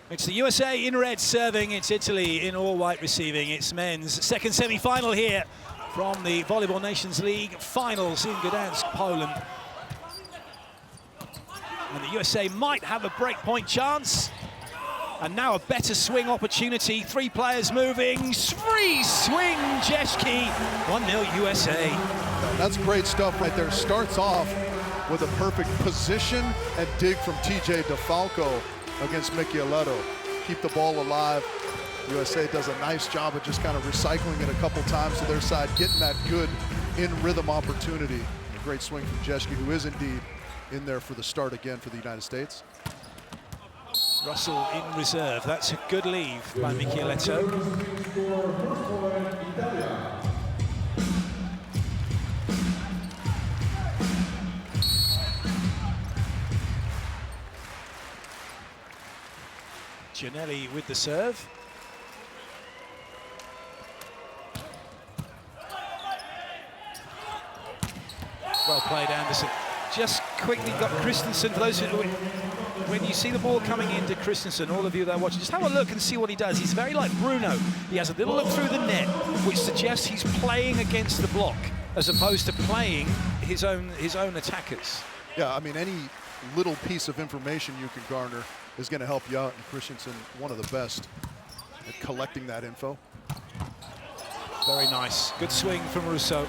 It's the USA in red serving, it's Italy in all white receiving. It's men's second semi-final here from the Volleyball Nations League finals in Gdansk, Poland. And the USA might have a breakpoint chance. And now a better swing opportunity. Three players moving. Free swing, Jeski. 1-0 USA. That's great stuff right there. Starts off with a perfect position and dig from TJ DeFalco against Michieletto. Keep the ball alive. USA does a nice job of just kind of recycling it a couple times to their side, getting that good in-rhythm opportunity. A great swing from Jeski, who is indeed in there for the start again for the United States. Russell in reserve. That's a good leave by Michieletto. Gianelli with the serve. Well played, Anderson. Just quickly got Christensen. For those who, when you see the ball coming into Christensen, all of you that are watching, just have a look and see what he does. He's very like Bruno. He has a little look through the net, which suggests he's playing against the block as opposed to playing his own attackers. Yeah, I mean, any little piece of information you can garner is going to help you out, and Christensen, one of the best at collecting that info. Very nice. Good swing from Russo.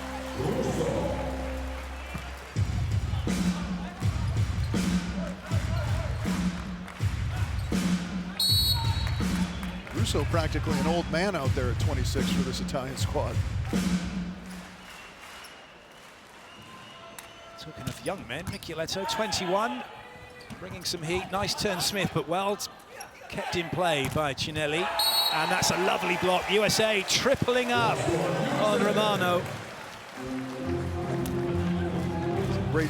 Russo practically an old man out there at 26 for this Italian squad. Talking of young men, Michieletto, 21, bringing some heat. Nice turn, Smith, but well kept in play by Cinelli. And that's a lovely block. USA tripling up on Romano. Great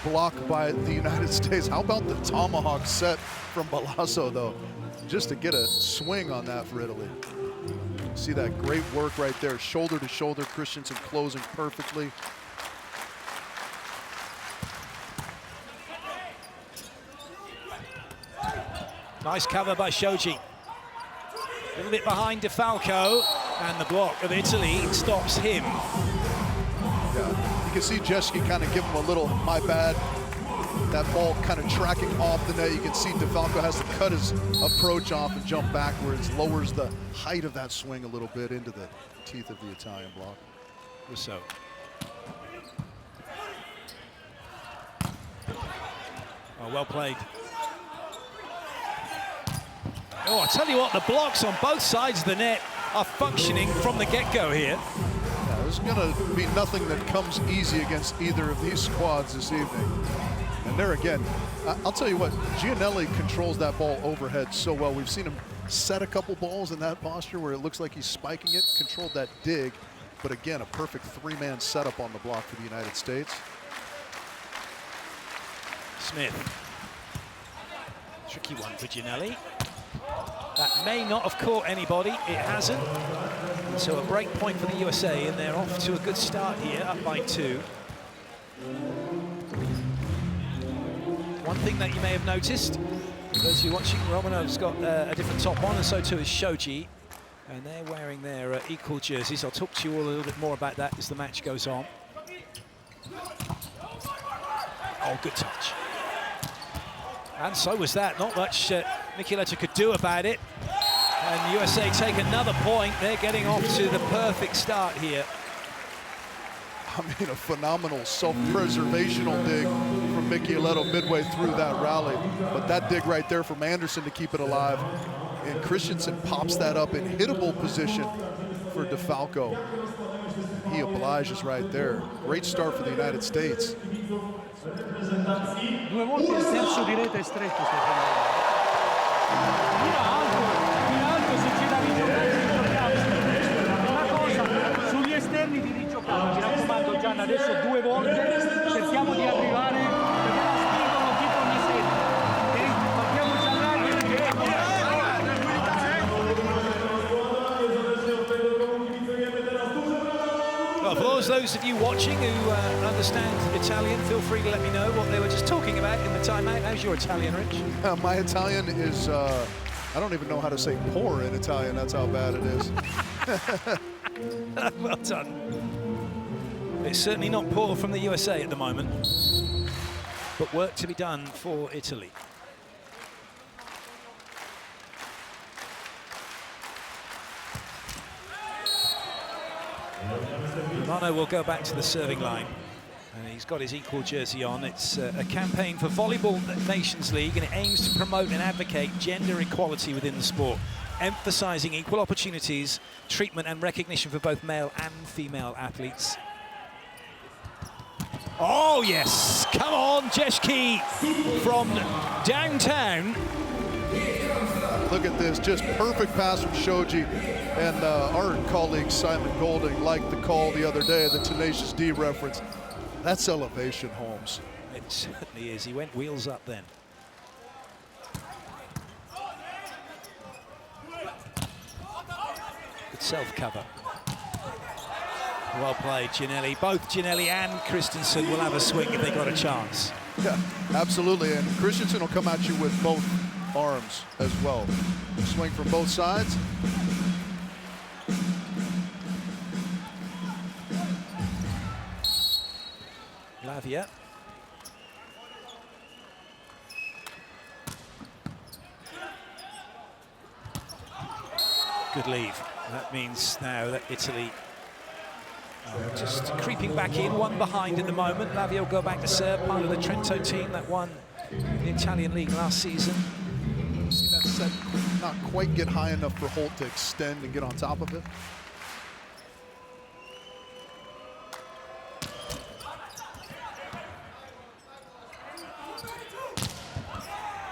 block by the United States. How about the tomahawk set from Balasso, though? Just to get a swing on that for Italy. See that great work right there, shoulder to shoulder. Christensen closing perfectly. Nice cover by Shoji. A little bit behind DeFalco, and the block of Italy stops him. Yeah, you can see Jeski kind of give him a little, my bad. That ball kind of tracking off the net. You can see DeFalco has to cut his approach off and jump backwards, lowers the height of that swing a little bit into the teeth of the Italian block. Russo. Oh, well played. Oh, I tell you what, the blocks on both sides of the net are functioning from the get-go here. Yeah, there's gonna be nothing that comes easy against either of these squads this evening. And there again, I'll tell you what, Gianelli controls that ball overhead so well. We've seen him set a couple balls in that posture where it looks like he's spiking it, controlled that dig, but again, a perfect three-man setup on the block for the United States. Smith. Tricky one for Gianelli. That may not have caught anybody, it hasn't. So a break point for the USA, and they're off to a good start here, up by 2. One thing that you may have noticed, those of you watching, Romanov's got a different top on, and so too is Shoji. And they're wearing their equal jerseys. I'll talk to you all a little bit more about that as the match goes on. Oh, good touch. And so was that. Not much Michieletto could do about it. And USA take another point. They're getting off to the perfect start here. I mean, a phenomenal self-preservational dig from Michieletto midway through that rally. But that dig right there from Anderson to keep it alive. And Christensen pops that up in hittable position for DeFalco. He obliges right there. Great start for the United States. Due volte il senso di rete è stretto. Se ci da rigiocare, una cosa, sugli esterni di rigiocare. Mi raccomando Gian, adesso 2 volte cerchiamo di arrivare, perché la spingono tipo una serie. Partiamo Well, for those of you watching who understand Italian, feel free to let me know what they were just talking about in the timeout. How's your Italian, Rich? My Italian is I don't even know how to say poor in Italian. That's how bad it is. Well done. It's certainly not poor from the USA at the moment, but work to be done for Italy. Romano will go back to the serving line. And he's got his equal jersey on. It's a campaign for Volleyball Nations League, and it aims to promote and advocate gender equality within the sport, emphasizing equal opportunities, treatment and recognition for both male and female athletes. Oh yes, come on, Jeschke from downtown. Look at this, just perfect pass from Shoji. And our colleague Simon Golding liked the call the other day, the Tenacious D reference. That's elevation, Holmes. It certainly is. He went wheels up then. Good self-cover. Well played, Ginelli. Both Ginelli and Christensen will have a swing if they got a chance. Yeah, absolutely. And Christensen will come at you with both arms as well. Swing from both sides. Lavia. Good leave. That means now that Italy just creeping back in, one behind at the moment. Lavia will go back to serve, part of the Trento team that won the Italian league last season. See that set not quite get high enough for Holt to extend and get on top of it.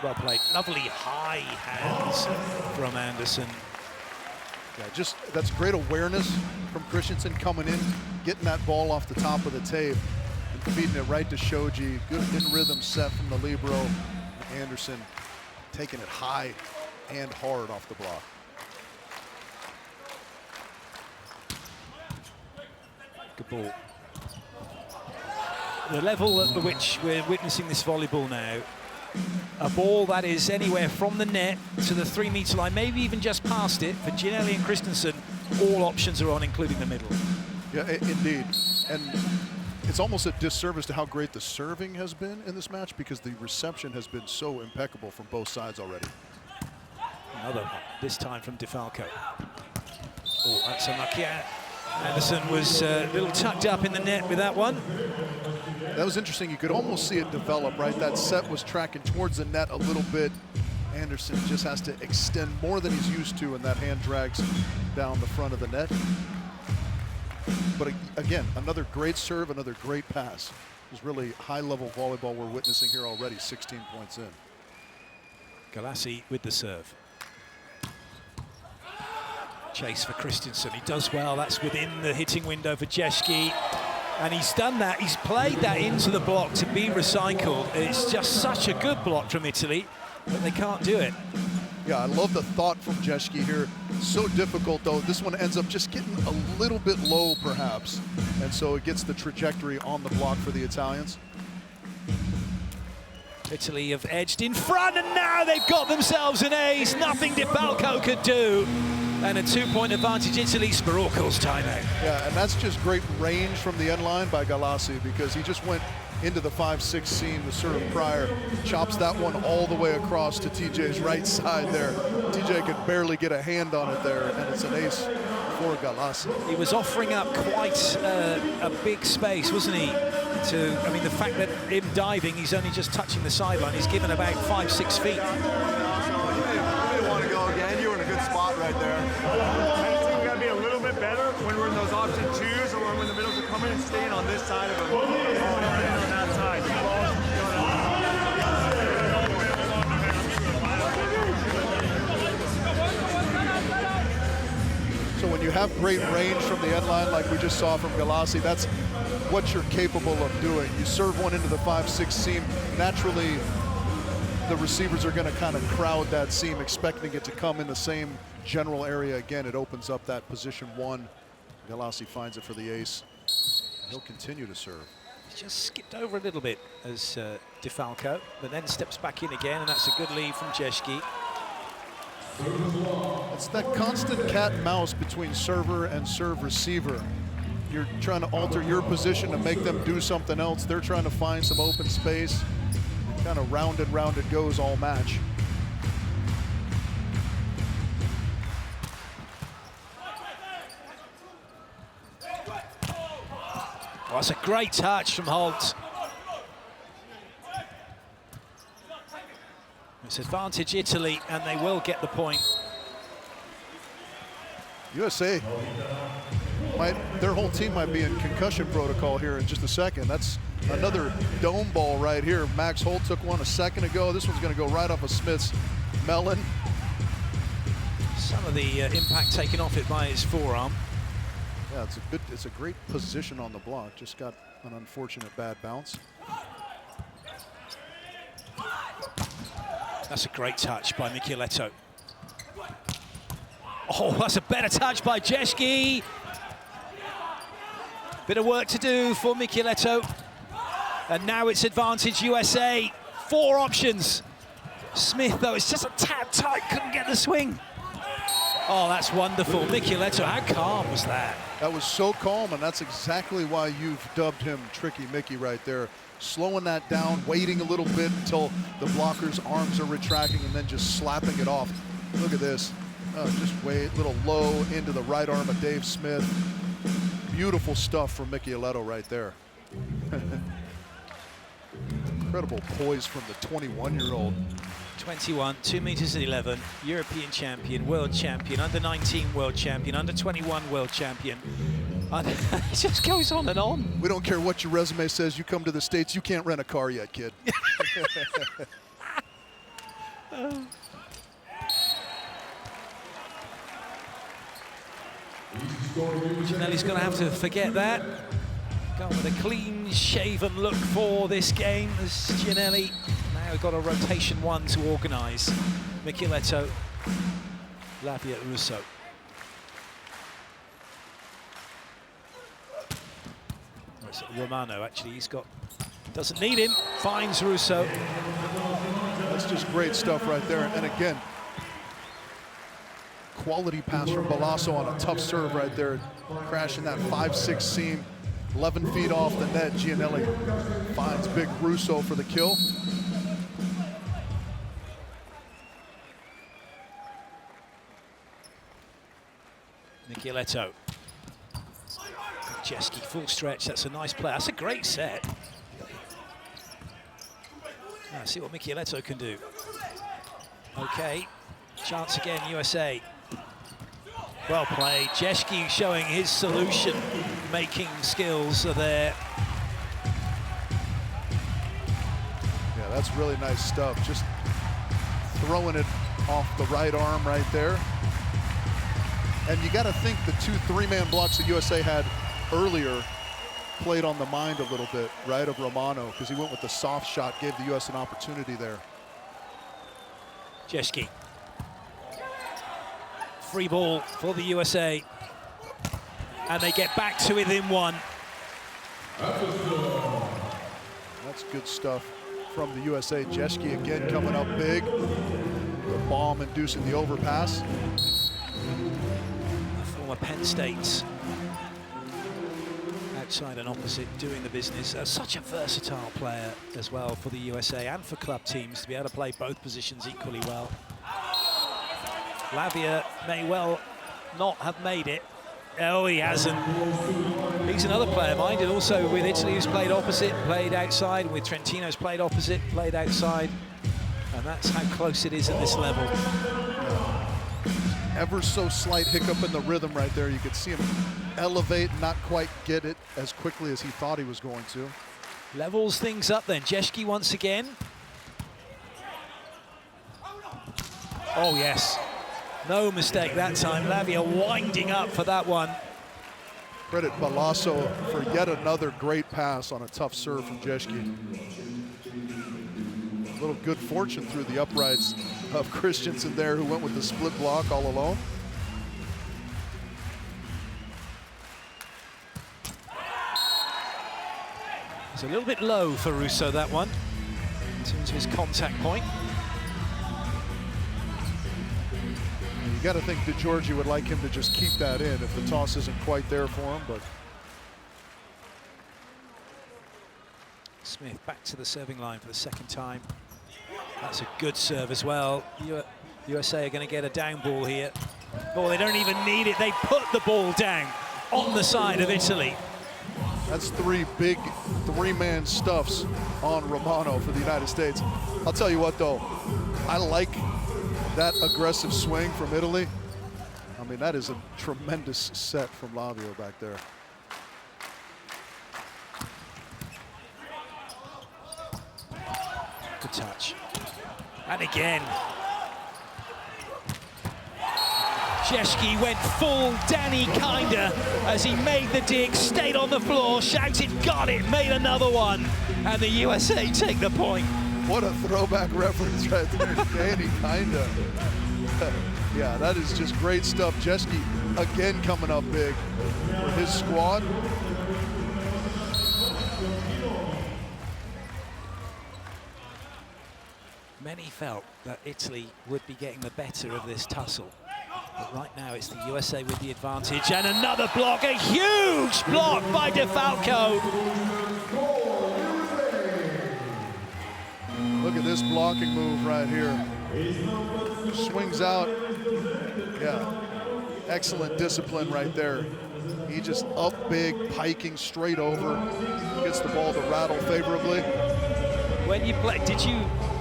Well played. Lovely high hands from Anderson. Yeah, just that's great awareness from Christensen coming in, getting that ball off the top of the tape and feeding it right to Shoji. Good in rhythm set from the libero. Anderson taking it high and hard off the block. Good ball. The level at which we're witnessing this volleyball now, a ball that is anywhere from the net to the 3-meter line, maybe even just past it. For Ginelli and Christensen, all options are on, including the middle. Yeah, indeed. And it's almost a disservice to how great the serving has been in this match, because the reception has been so impeccable from both sides already. Another one, this time from DeFalco. Oh, that's unlucky. Anderson was a little tucked up in the net with that one. That was interesting. You could almost see it develop, right? That set was tracking towards the net a little bit. Anderson just has to extend more than he's used to, and that hand drags down the front of the net. But again, another great serve, another great pass. It was really high-level volleyball we're witnessing here already, 16 points in. Galassi with the serve. Chase for Christensen. He does well. That's within the hitting window for Jeschke. And he's done that. He's played that into the block to be recycled. It's just such a good block from Italy, but they can't do it. Yeah, I love the thought from Jeschke here. So difficult, though. This one ends up just getting a little bit low, perhaps. And so it gets the trajectory on the block for the Italians. Italy have edged in front, and now they've got themselves an ace. Nothing DeFalco could do. And a 2-point advantage, Italy. Sparorco's timeout. Yeah, and that's just great range from the end line by Galassi, because he just went into the 5-6 seam, the serve prior, chops that one all the way across to TJ's right side there. TJ could barely get a hand on it there, and it's an ace for Galassi. He was offering up quite a big space, wasn't he? I mean, the fact that him diving, he's only just touching the sideline. He's given about 5-6 feet. You may want to go again. You were in a good spot right there. I think we got to be a little bit better when we're in those option twos, or when the middles are coming and staying on this side of them. On that side. So when you have great range from the end line, like we just saw from Galassi, that's what you're capable of doing. You serve one into the 5-6 seam, naturally the receivers are going to kind of crowd that seam, expecting it to come in the same general area again. It opens up that position one. Galassi finds it for the ace. He'll continue to serve. He's just skipped over a little bit as DeFalco, but then steps back in again, and that's a good lead from Jeschke. It's that constant cat and mouse between server and serve receiver. You're trying to alter your position to make them do something else. They're trying to find some open space. Kind of round it goes all match. Oh, that's a great touch from Holt. It's advantage Italy, and they will get the point. USA, their whole team might be in concussion protocol here in just a second. That's another dome ball right here. Max Holt took one a second ago. This one's going to go right off of Smith's melon. Some of the impact taken off it by his forearm. Yeah, it's a great position on the block. Just got an unfortunate bad bounce. That's a great touch by Michieletto. Oh, that's a better touch by Jeski. Bit of work to do for Michieletto. And now it's advantage USA. 4 options. Smith, though, it's just a tad tight, couldn't get the swing. Oh, that's wonderful. Michieletto, how calm was that? That was so calm, and that's exactly why you've dubbed him Tricky Mickey right there. Slowing that down, waiting a little bit until the blocker's arms are retracting, and then just slapping it off. Look at this. Just wait, little low into the right arm of Dave Smith. Beautiful stuff from Michieletto right there. Incredible poise from the 21-year-old. 21, 2 meters and 11, European champion, world champion, under 19 world champion, under 21 world champion. It just goes on and on. We don't care what your resume says. You come to the States, you can't rent a car yet, kid. Giannelli's going to have to forget that. Going with a clean-shaven look for this game as Giannelli now got a rotation 1 to organise. Michieletto, Lavia, Russo. It's Romano, actually, doesn't need him, finds Russo. That's just great stuff right there. And again, quality pass from Balasso on a tough serve right there, crashing that 5-6 seam, 11 feet off the net. Giannelli finds big Russo for the kill. Michieletto. Jeski, full stretch, that's a nice play. That's a great set. Let's see what Michieletto can do. Okay, chance again, USA. Well played. Jeski showing his solution-making skills are there. Yeah, that's really nice stuff. Just throwing it off the right arm right there. And you got to think the 2 3-man blocks that USA had earlier played on the mind a little bit, right, of Romano, because he went with the soft shot, gave the US an opportunity there. Jeski. Free ball for the USA. And they get back to within 1. That's good stuff from the USA. Jeski again coming up big. The bomb inducing the overpass. Former Penn State outside and opposite doing the business. Such a versatile player as well for the USA and for club teams to be able to play both positions equally well. Lavia may well not have made it. Oh, he hasn't. He's another player minded also with Italy who's played opposite, played outside, with Trentino's played opposite, played outside. And that's how close it is at this level. Ever so slight hiccup in the rhythm right there. You could see him elevate, not quite get it as quickly as he thought he was going to. Levels things up then. Jeski once again. Oh, yes. No mistake that time. Lavia winding up for that one. Credit Balasso for yet another great pass on a tough serve from Jeski. A little good fortune through the uprights of Christensen there, who went with the split block all alone. It's a little bit low for Russo, that one, in terms of his contact point. got to think DeGiorgi would like him to just keep that in if the toss isn't quite there for him, but. Smith back to the serving line for the second time. That's a good serve as well. USA are going to get a down ball here. Oh, they don't even need it. They put the ball down on the side of Italy. That's three big three-man stuffs on Romano for the United States. I'll tell you what, though, I like that aggressive swing from Italy. I mean, that is a tremendous set from Lavio back there. Good touch. And again. Jeschke went full Danny Kinder as he made the dig, stayed on the floor, shouted, got it, made another one. And the USA take the point. What a throwback reference right there, Danny Kinder. Yeah, that is just great stuff. Jeschke again coming up big for his squad. Many felt that Italy would be getting the better of this tussle. But right now it's the USA with the advantage, and another block, a huge block by DeFalco. Look at this blocking move right here. Swings out. Yeah, excellent discipline right there. He just up big, piking straight over. Gets the ball to rattle favorably. When you play,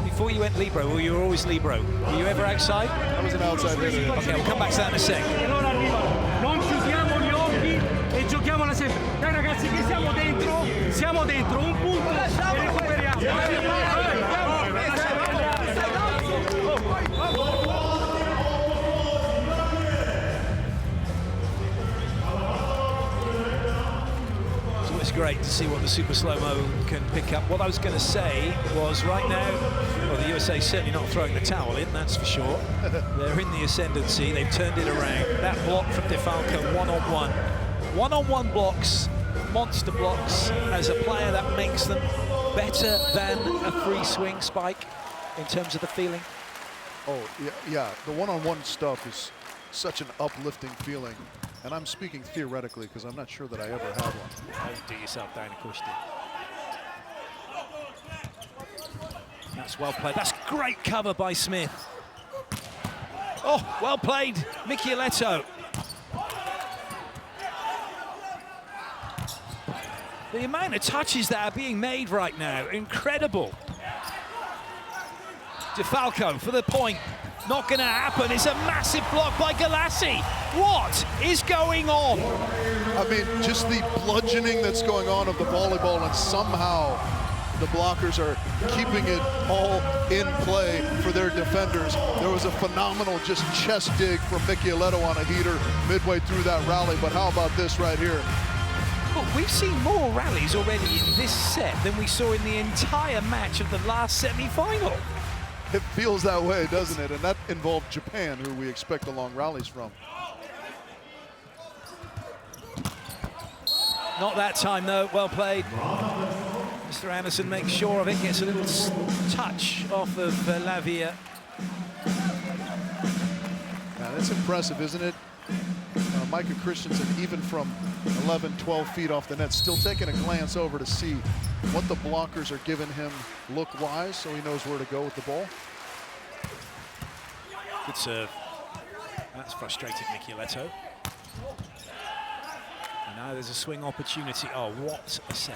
before you went libero, or you were always libero, were you ever outside? I was an outside hitter. Okay, we'll come back to that in a sec. Allora arrivano, non chiudiamo gli occhi e giochiamola sempre. Dai ragazzi che siamo dentro, un punto e recuperiamo. It's great to see what the super slow-mo can pick up. What I was going to say was right now, well, the USA certainly not throwing the towel in, that's for sure. They're in the ascendancy, they've turned it around. That block from DeFalco, one-on-one. One-on-one blocks, monster blocks, as a player that makes them better than a free swing spike in terms of the feeling. Oh, yeah, the one-on-one stuff is such an uplifting feeling. And I'm speaking theoretically because I'm not sure that I ever had one. Don't do yourself down, of course you do. That's well played. That's great cover by Smith. Oh, well played, Michieletto. The amount of touches that are being made right now, incredible. DeFalco for the point. Not going to happen. It's a massive block by Galassi. What is going on? I mean, just the bludgeoning that's going on of the volleyball, and somehow the blockers are keeping it all in play for their defenders. There was a phenomenal just chest dig from Michieletto on a heater midway through that rally, but how about this right here? Look, we've seen more rallies already in this set than we saw in the entire match of the last semi-final. It feels that way, doesn't it? And that involved Japan, who we expect the long rallies from. Not that time, though. Well played. Mr. Anderson makes sure of it, gets a little touch off of Lavia. Yeah, that's impressive, isn't it? Micah Christensen, even from 11, 12 feet off the net, still taking a glance over to see what the blockers are giving him look-wise, so he knows where to go with the ball. Good serve. That's frustrated Michieletto. And now there's a swing opportunity. Oh, what a set.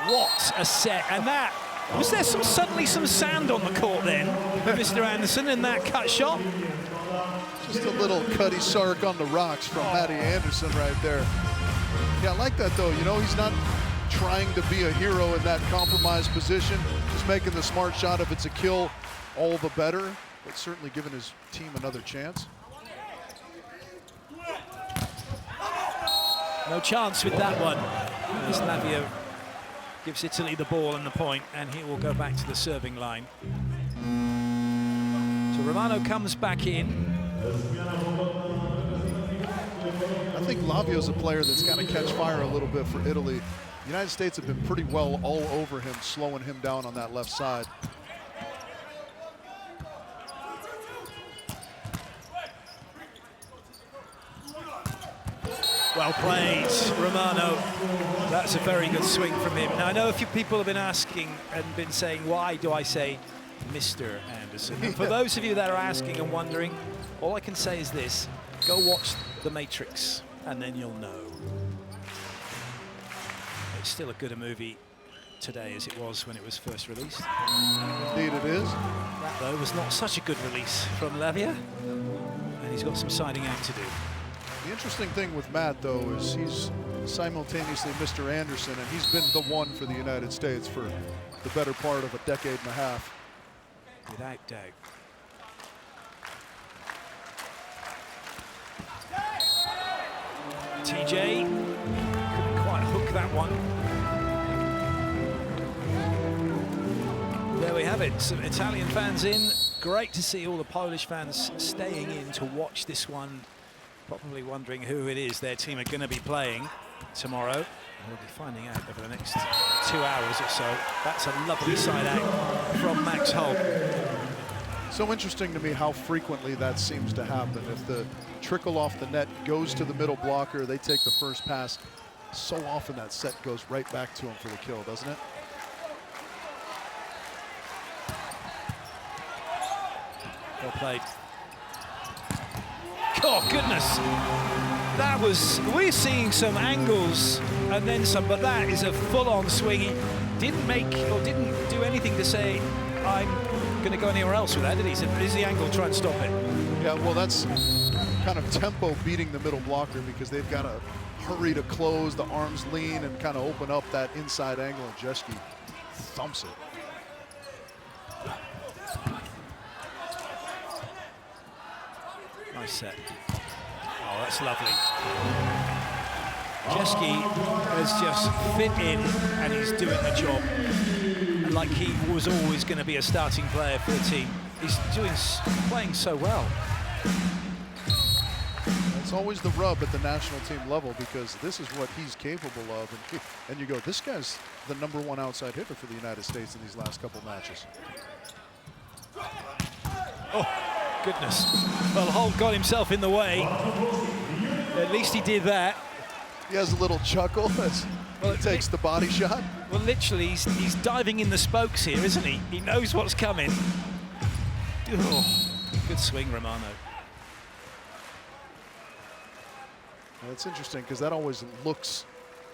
What a set. And that, was there suddenly some sand on the court then, Mr. Anderson, in that cut shot? Just a little Cuddy Sark on the rocks from Matty Anderson right there. Yeah, I like that though. You know, he's not trying to be a hero in that compromised position. Just making the smart shot. If it's a kill, all the better. But certainly giving his team another chance. No chance with that one. As Lavia gives Italy the ball and the point, and he will go back to the serving line. So Romano comes back in. I think Lavio's a player that's got to catch fire a little bit for Italy. The United States have been pretty well all over him, slowing him down on that left side. Well played, Romano. That's a very good swing from him. Now, I know a few people have been asking and been saying, why do I say Mr. Anderson? And for those of you that are asking and wondering, all I can say is this: go watch The Matrix, and then you'll know. It's still as good a movie today as it was when it was first released. Indeed it is. That, though, was not such a good release from Lavia, and he's got some siding out to do. The interesting thing with Matt, though, is he's simultaneously Mr. Anderson, and he's been the one for the United States for the better part of a decade and a half. Without doubt. TJ couldn't quite hook that one. There we have it, some Italian fans in. Great to see all the Polish fans staying in to watch this one, probably wondering who it is their team are going to be playing tomorrow. We'll be finding out over the next 2 hours or so. That's a lovely side out from Max Holt. So interesting to me how frequently that seems to happen. If the trickle off the net goes to the middle blocker, they take the first pass. So often that set goes right back to him for the kill, doesn't it? Well played. Oh, goodness. That was, we're seeing some angles and then some, but that is a full-on swing. He didn't make, or didn't do anything to say, I'm going to go anywhere else with that, did he? He said, is the angle, try and stop it. Yeah, well, that's kind of tempo beating the middle blocker because they've got to hurry to close, the arms lean, and kind of open up that inside angle, and Jeski thumps it. Nice set. Oh, that's lovely. Jeski has just fit in and he's doing the job. And like he was always going to be a starting player for the team. He's playing so well. It's always the rub at the national team level because this is what he's capable of. And you go, this guy's the #1 outside hitter for the United States in these last couple matches. Oh. Goodness. Well, Holt got himself in the way. At least he did that. He has a little chuckle as he takes the body shot. Well, literally, he's diving in the spokes here, isn't he? He knows what's coming. Oh, good swing, Romano. That's interesting because that always looks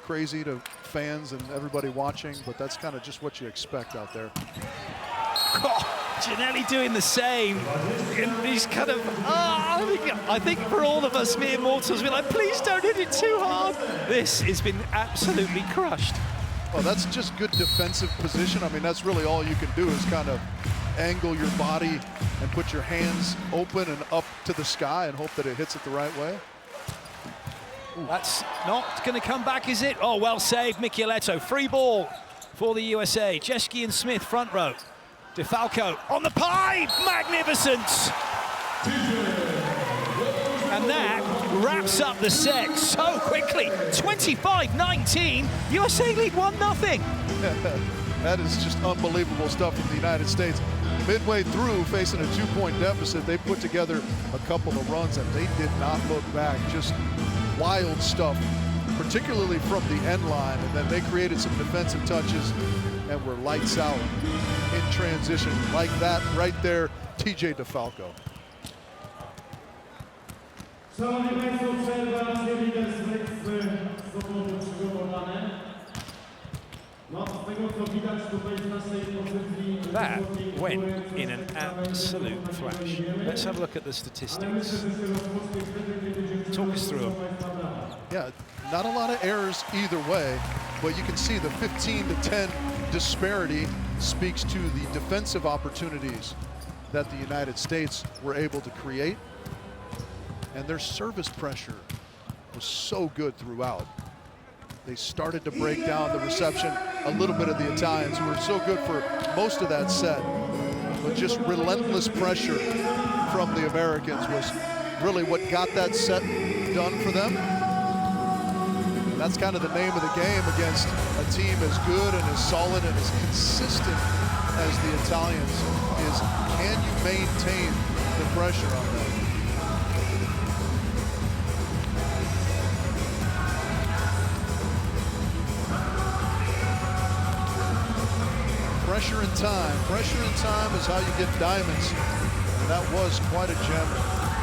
crazy to fans and everybody watching, but that's kind of just what you expect out there. Oh. Ginelli doing the same. And he's kind of, I think for all of us mere mortals, we're like, please don't hit it too hard. This has been absolutely crushed. Well, that's just good defensive position. I mean, that's really all you can do is kind of angle your body and put your hands open and up to the sky and hope that it hits it the right way. Ooh. That's not going to come back, is it? Oh, well saved, Micheletto. Free ball for the USA. Jeski and Smith front row. DeFalco on the pipe, magnificent! And that wraps up the set so quickly. 25-19, USA lead 1-0. That is just unbelievable stuff from the United States. Midway through, facing a 2-point deficit, they put together a couple of runs and they did not look back. Just wild stuff, particularly from the end line. And then they created some defensive touches and were lights out in transition like that right there. TJ DeFalco. That went in an absolute flash. Let's have a look at the statistics. Talk us through them. Yeah, not a lot of errors either way, but you can see the 15-10 disparity speaks to the defensive opportunities that the United States were able to create, and their service pressure was so good throughout. They started to break down the reception a little bit of the Italians, who were so good for most of that set, but just relentless pressure from the Americans was really what got that set done for them. And that's kind of the name of the game against a team as good and as solid and as consistent as the Italians is, can you maintain the pressure on them? Pressure in time. Pressure in time is how you get diamonds. And that was quite a gem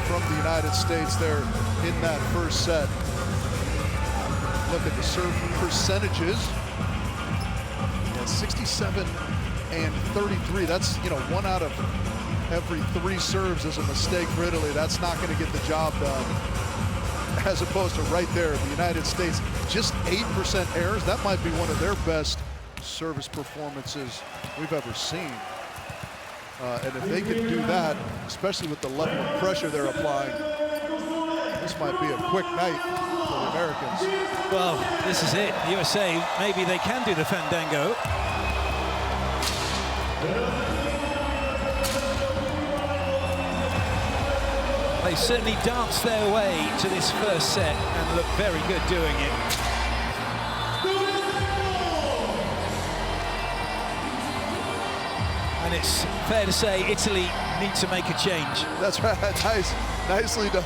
from the United States there in that first set. Look at the serve percentages. Yeah, 67 and 33. That's, you know, 1 out of every 3 serves is a mistake for Italy. That's not going to get the job done. As opposed to right there, the United States, just 8% errors. That might be one of their best service performances we've ever seen. And if they could do that, especially with the level of pressure they're applying, this might be a quick night for the Americans. Well, this is it. The USA, maybe they can do the fandango. They certainly danced their way to this first set and look very good doing it. And it's fair to say Italy need to make a change. That's right. Nicely done.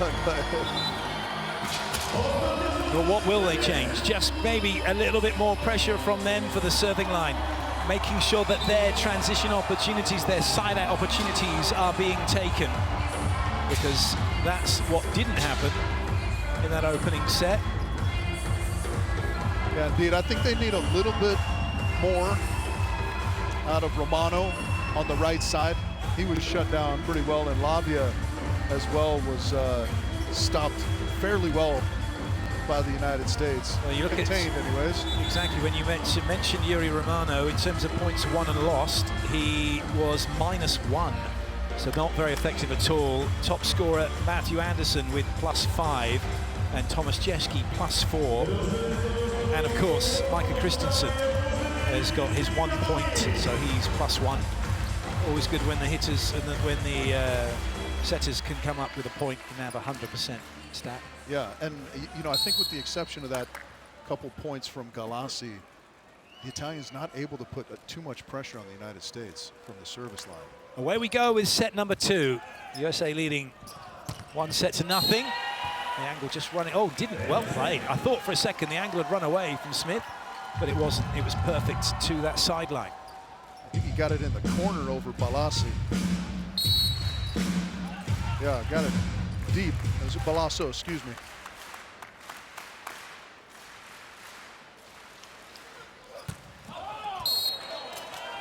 But what will they change? Just maybe a little bit more pressure from them for the serving line, making sure that their transition opportunities, their side-out opportunities are being taken, because that's what didn't happen in that opening set. Yeah, indeed. I think they need a little bit more out of Romano on the right side. He was shut down pretty well, and Lavia as well was stopped fairly well by the United States. Well, you look contained at, anyways. Exactly, when you mentioned Yuri Romano, in terms of points won and lost, he was -1. So not very effective at all. Top scorer, Matthew Anderson with +5, and Thomas Jeski +4. And of course, Micah Christensen has got his 1 point, so he's +1. Always good when the hitters and when the setters can come up with a point and have 100% stat. Yeah, and you know, I think with the exception of that couple points from Galassi, the Italians not able to put too much pressure on the United States from the service line. Away we go with set number 2. The USA leading 1-0. The angle just running. Oh, didn't. Well played. I thought for a second the angle had run away from Smith, but it wasn't. It was perfect to that sideline. I think he got it in the corner over Balassi. Yeah, got it deep. It was Balasso, excuse me.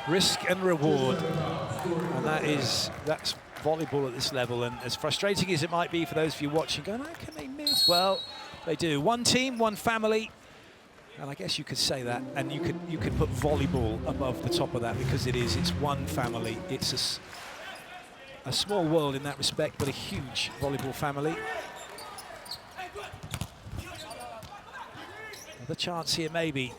Risk and reward, and that's volleyball at this level. And as frustrating as it might be for those of you watching, going, how can they miss? Well, they do. One team, one family, and I guess you could say that. And you could put volleyball above the top of that, because it's one family. It's a small world in that respect, but a huge volleyball family. Another chance here, maybe.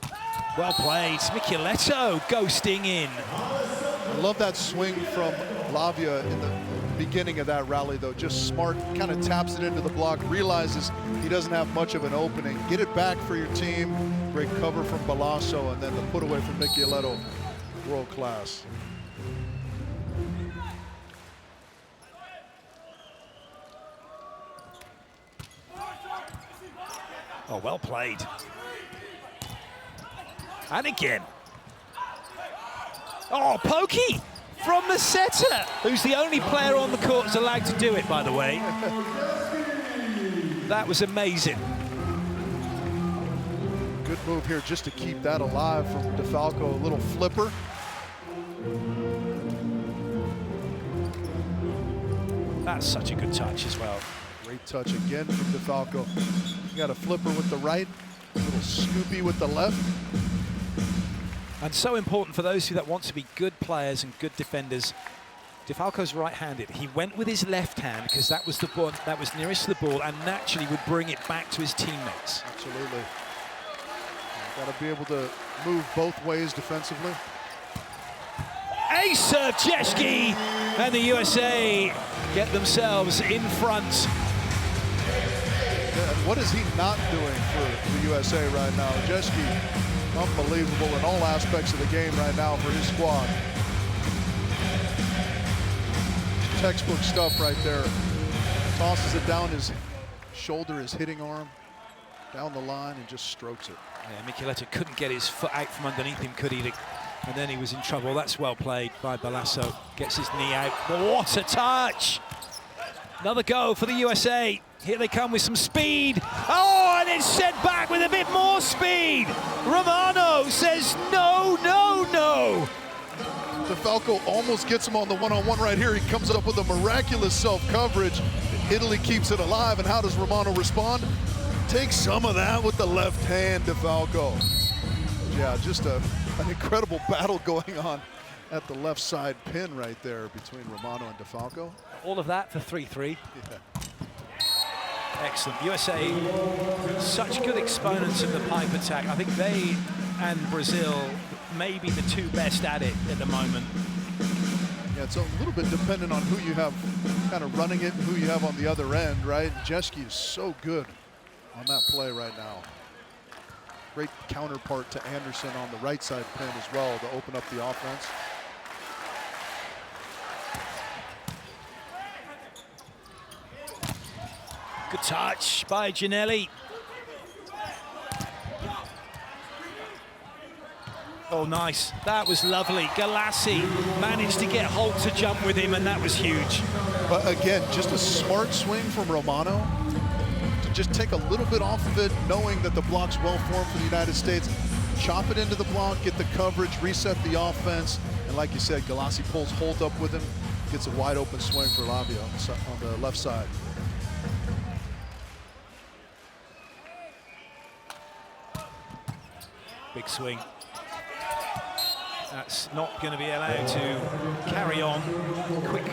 Well played, Micheletto ghosting in. I love that swing from Lavia in the beginning of that rally, though. Just smart, kind of taps it into the block, realizes he doesn't have much of an opening. Get it back for your team. Great cover from Balasso, and then the put away from Micheletto, world class. Oh, well played. And again. Oh, pokey from the setter, who's the only player on the court that's allowed to do it, by the way. That was amazing. Good move here just to keep that alive from DeFalco, a little flipper. That's such a good touch as well. Great touch again from DeFalco. You got a flipper with the right, a little scoopy with the left. And so important for those of you that want to be good players and good defenders. DeFalco's right-handed. He went with his left hand because that was the ball that was nearest to the ball, and naturally would bring it back to his teammates. Absolutely. Got to be able to move both ways defensively. Ace serve, Jeski, and the USA get themselves in front. Yeah, and what is he not doing for the USA right now? Jeski, unbelievable in all aspects of the game right now for his squad. Textbook stuff right there. Tosses it down his shoulder, his hitting arm, down the line, and just strokes it. Yeah, Micheletto couldn't get his foot out from underneath him, could he, to And then he was in trouble. That's well played by Balasso. Gets his knee out. What a touch! Another goal for the USA. Here they come with some speed. Oh, and it's sent back with a bit more speed. Romano says no, no, no. DeFalco almost gets him on the one-on-one right here. He comes up with a miraculous self-coverage. Italy keeps it alive, and how does Romano respond? Take some of that with the left hand, DeFalco. Yeah, just an incredible battle going on at the left side pin right there between Romano and DeFalco. All of that for 3-3. Yeah. Excellent. USA, such good exponents of the pipe attack. I think they and Brazil may be the two best at it at the moment. Yeah, it's a little bit dependent on who you have kind of running it and who you have on the other end, right? Jeski is so good on that play right now. Great counterpart to Anderson on the right side pin as well to open up the offense. Good touch by Ginelli. Oh, nice. That was lovely. Galassi managed to get Holt to jump with him, and that was huge. But again, just a smart swing from Romano to just take a little bit off of it, knowing that the block's well formed for the United States. Chop it into the block, get the coverage, reset the offense. And like you said, Galassi pulls Holt up with him, gets a wide open swing for Lavia on the left side. Big swing. That's not going to be allowed to carry on. Quick.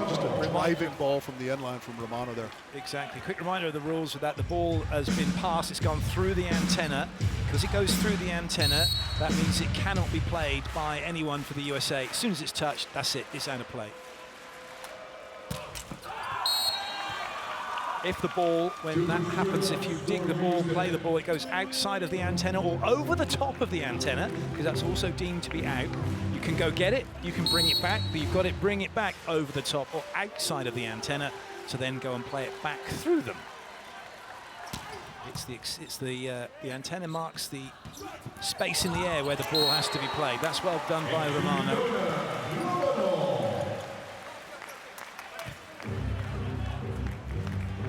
Just a driving ball from the end line from Romano there. Exactly. Quick reminder of the rules with that. The ball has been passed. It's gone through the antenna. Because it goes through the antenna, that means it cannot be played by anyone for the USA. As soon as it's touched, that's it. It's out of play. If the ball, when that happens, if you dig the ball, play the ball, it goes outside of the antenna or over the top of the antenna, because that's also deemed to be out. You can go get it, you can bring it back, but you've got to bring it back over the top or outside of the antenna to then go and play it back through them. The antenna marks the space in the air where the ball has to be played. That's well done by Romano.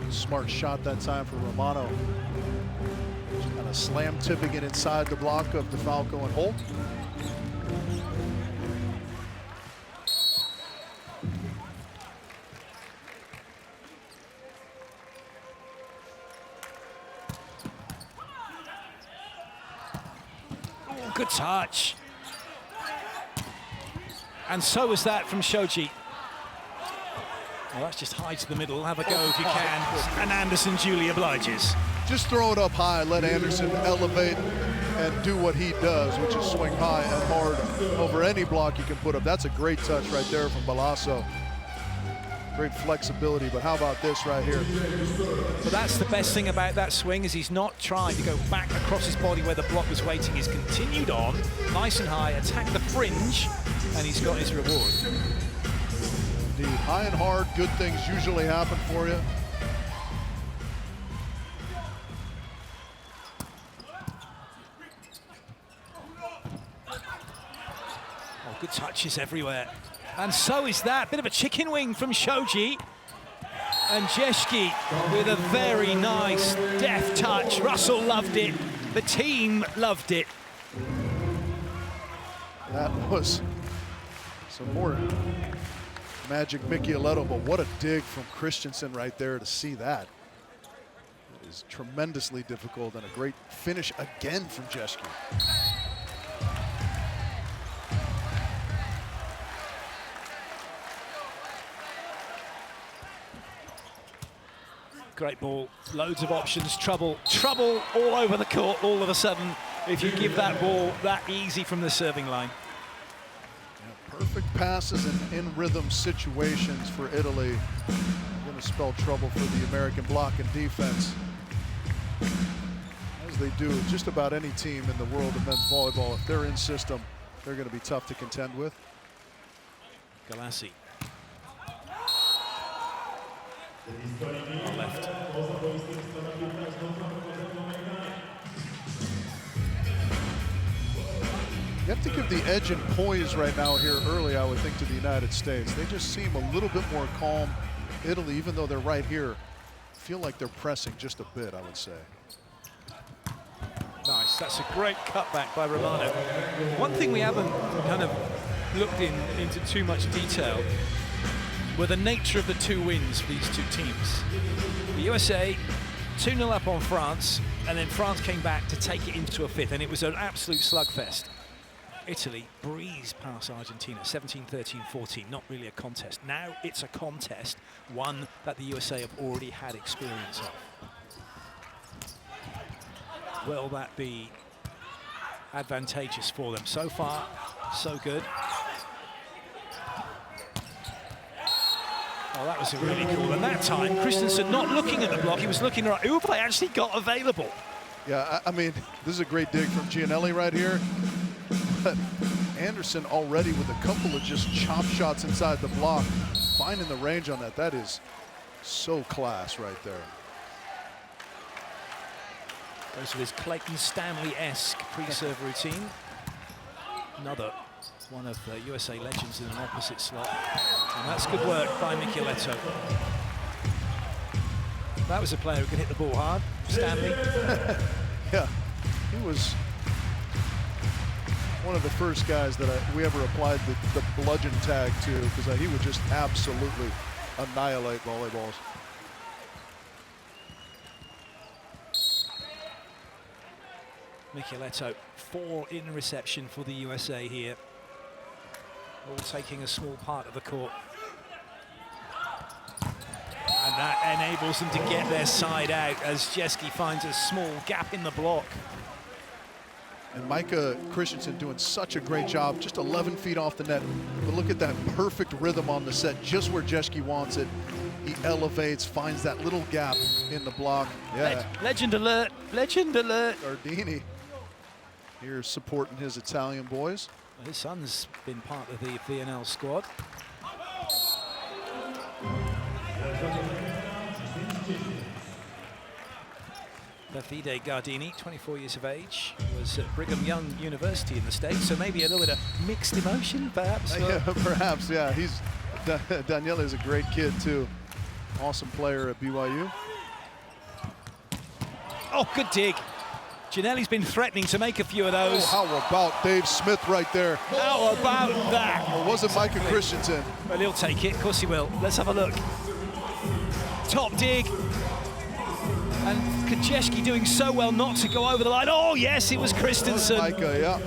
Smart shot that time for Romano. Just kind of slam tipping it inside the block of DeFalco and Holt. Ooh, good touch. And so was that from Shoji. Well, that's just high to the middle. Have a go if you can. And Anderson duly obliges. Just throw it up high, let Anderson elevate and do what he does, which is swing high and hard over any block he can put up. That's a great touch right there from Balasso. Great flexibility, but how about this right here? But that's the best thing about that swing, is he's not tried to go back across his body where the block was waiting. He's continued on, nice and high, attacked the fringe, and he's got his reward. Indeed, high and hard, good things usually happen for you. Oh, good touches everywhere. And so is that. Bit of a chicken wing from Shoji. And Jeski with a very nice deft touch. Russell loved it. The team loved it. That was some more magic Michieletto, but what a dig from Christensen right there to see that. It is tremendously difficult and a great finish again from Jeski. Great ball, loads of options, trouble all over the court all of a sudden if you give that ball that easy from the serving line. Yeah, perfect passes and in rhythm situations for Italy. Going to spell trouble for the American block and defense, as they do with just about any team in the world of men's volleyball. If they're in system, they're going to be tough to contend with. Galassi. On left. You have to give the edge and poise right now here early, I would think, to the United States. They just seem a little bit more calm. Italy, even though they're right here, feel like they're pressing just a bit, I would say. Nice, that's a great cutback by Romano. One thing we haven't kind of looked into too much detail were the nature of the two wins for these two teams. The USA 2-0 up on France, and then France came back to take it into a fifth, and it was an absolute slugfest. Italy breezed past Argentina, 17-13-14, not really a contest. Now it's a contest, one that the USA have already had experience of. Will that be advantageous for them? So far, so good. Oh, that was really cool. And that time, Christensen not looking at the block, he was looking right. Who have I actually got available? Yeah, I mean, this is a great dig from Gianelli right here. But Anderson already with a couple of just chop shots inside the block, finding the range on that. That is so class right there. Goes with his Clayton Stanley-esque pre-serve routine. Another one of the USA legends in an opposite slot. And that's good work by Micheletto. That was a player who could hit the ball hard, Stanley. Yeah, he was one of the first guys that we ever applied the bludgeon tag to, because he would just absolutely annihilate volleyballs. Micheletto, 4 in reception for the USA here. All taking a small part of the court. And that enables them to get their side out as Jeski finds a small gap in the block. And Micah Christensen doing such a great job, just 11 feet off the net. But look at that perfect rhythm on the set, just where Jeski wants it. He elevates, finds that little gap in the block. Yeah. Legend alert, legend alert. Gardini here supporting his Italian boys. Well, his son's been part of the VNL squad. Davide Gardini, 24 years of age, was at Brigham Young University in the States, so maybe a little bit of mixed emotion, perhaps. Yeah, perhaps, yeah. Daniele is a great kid, too. Awesome player at BYU. Oh, good dig. Gianelli's been threatening to make a few of those. Oh, how about Dave Smith right there? How about that? Or was it Micah Christensen? Well, he'll take it, of course he will. Let's have a look. Top dig. And Kajeski doing so well not to go over the line. Oh, yes, it was Christensen. Micah,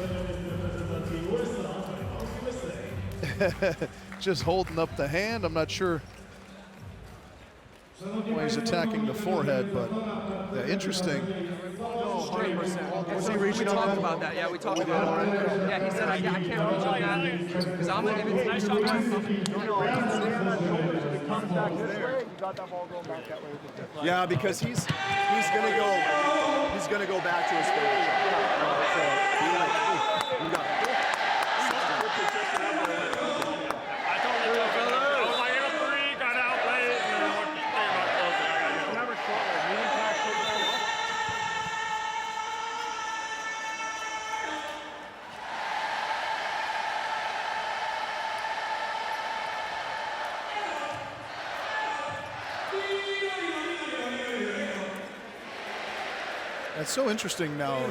yeah. Just holding up the hand. I'm not sure why he's attacking the forehead, but yeah, interesting. 100%. We talked about that. Yeah, we talked about it. Yeah, he said, I can't reach on that because I'm going to give it nice shot. Yeah, because he's gonna go back to his favorite shot. You got it. It's so interesting now,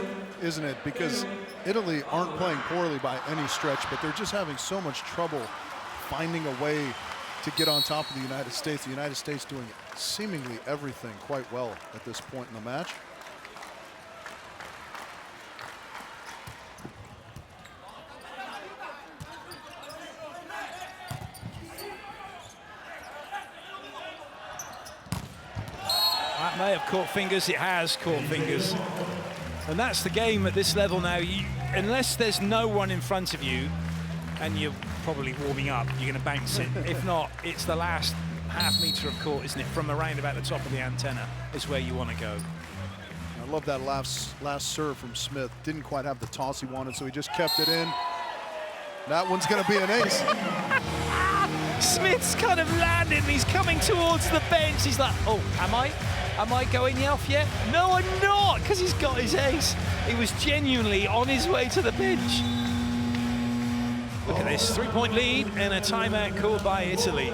isn't it? Because Italy aren't playing poorly by any stretch, but they're just having so much trouble finding a way to get on top of the United States. The United States doing seemingly everything quite well at this point in the match. That may have caught fingers. It has caught fingers. And that's the game at this level now. Unless there's no one in front of you and you're probably warming up, you're going to bounce it. If not, it's the last half meter of court, isn't it? From around about the top of the antenna is where you want to go. I love that last serve from Smith. Didn't quite have the toss he wanted, so he just kept it in. That one's going to be an ace. Smith's kind of landing. He's coming towards the bench. He's like, oh, am I going off yet? No, I'm not, because he's got his ace. He was genuinely on his way to the bench. Look at this, 3-point lead and a timeout called by Italy.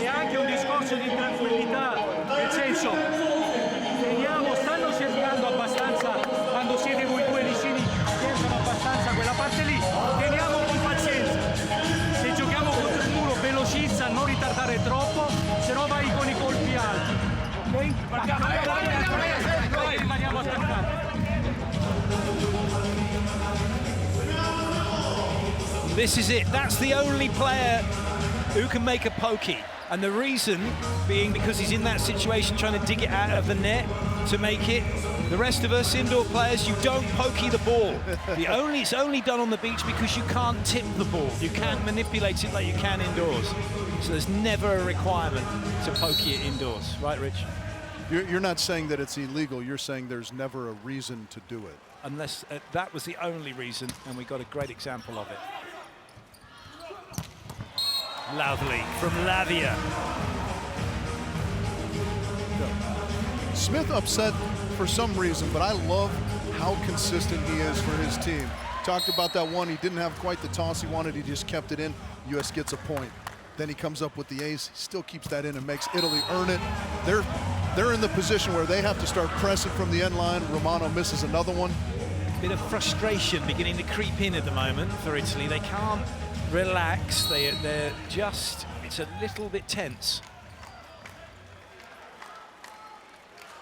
È anche un discorso di tranquillità, nel senso, stanno cercando abbastanza, quando siete voi due vicini, cercano abbastanza quella parte lì, teniamo con pazienza, se giochiamo contro il muro velocizza, non ritardare troppo, se no vai con i colpi alti, ok? Noi rimaniamo attaccati. This is it, that's the only player who can make a pokey. And the reason being because he's in that situation trying to dig it out of the net to make it. The rest of us indoor players, you don't pokey the ball. It's only done on the beach because you can't tip the ball. You can't manipulate it like you can indoors. So there's never a requirement to pokey it indoors. Right, Rich? You're not saying that it's illegal, you're saying there's never a reason to do it. Unless that was the only reason, and we got a great example of it. Lovely from Lavia. Smith upset for some reason, but I love how consistent he is for his team. Talked about that one, he didn't have quite the toss he wanted, he just kept it in. US gets a point. Then he comes up with the ace, he still keeps that in and makes Italy earn it. They're in the position where they have to start pressing from the end line. Romano misses another one. Bit of frustration beginning to creep in at the moment for Italy. They can't relax, they're just, it's a little bit tense.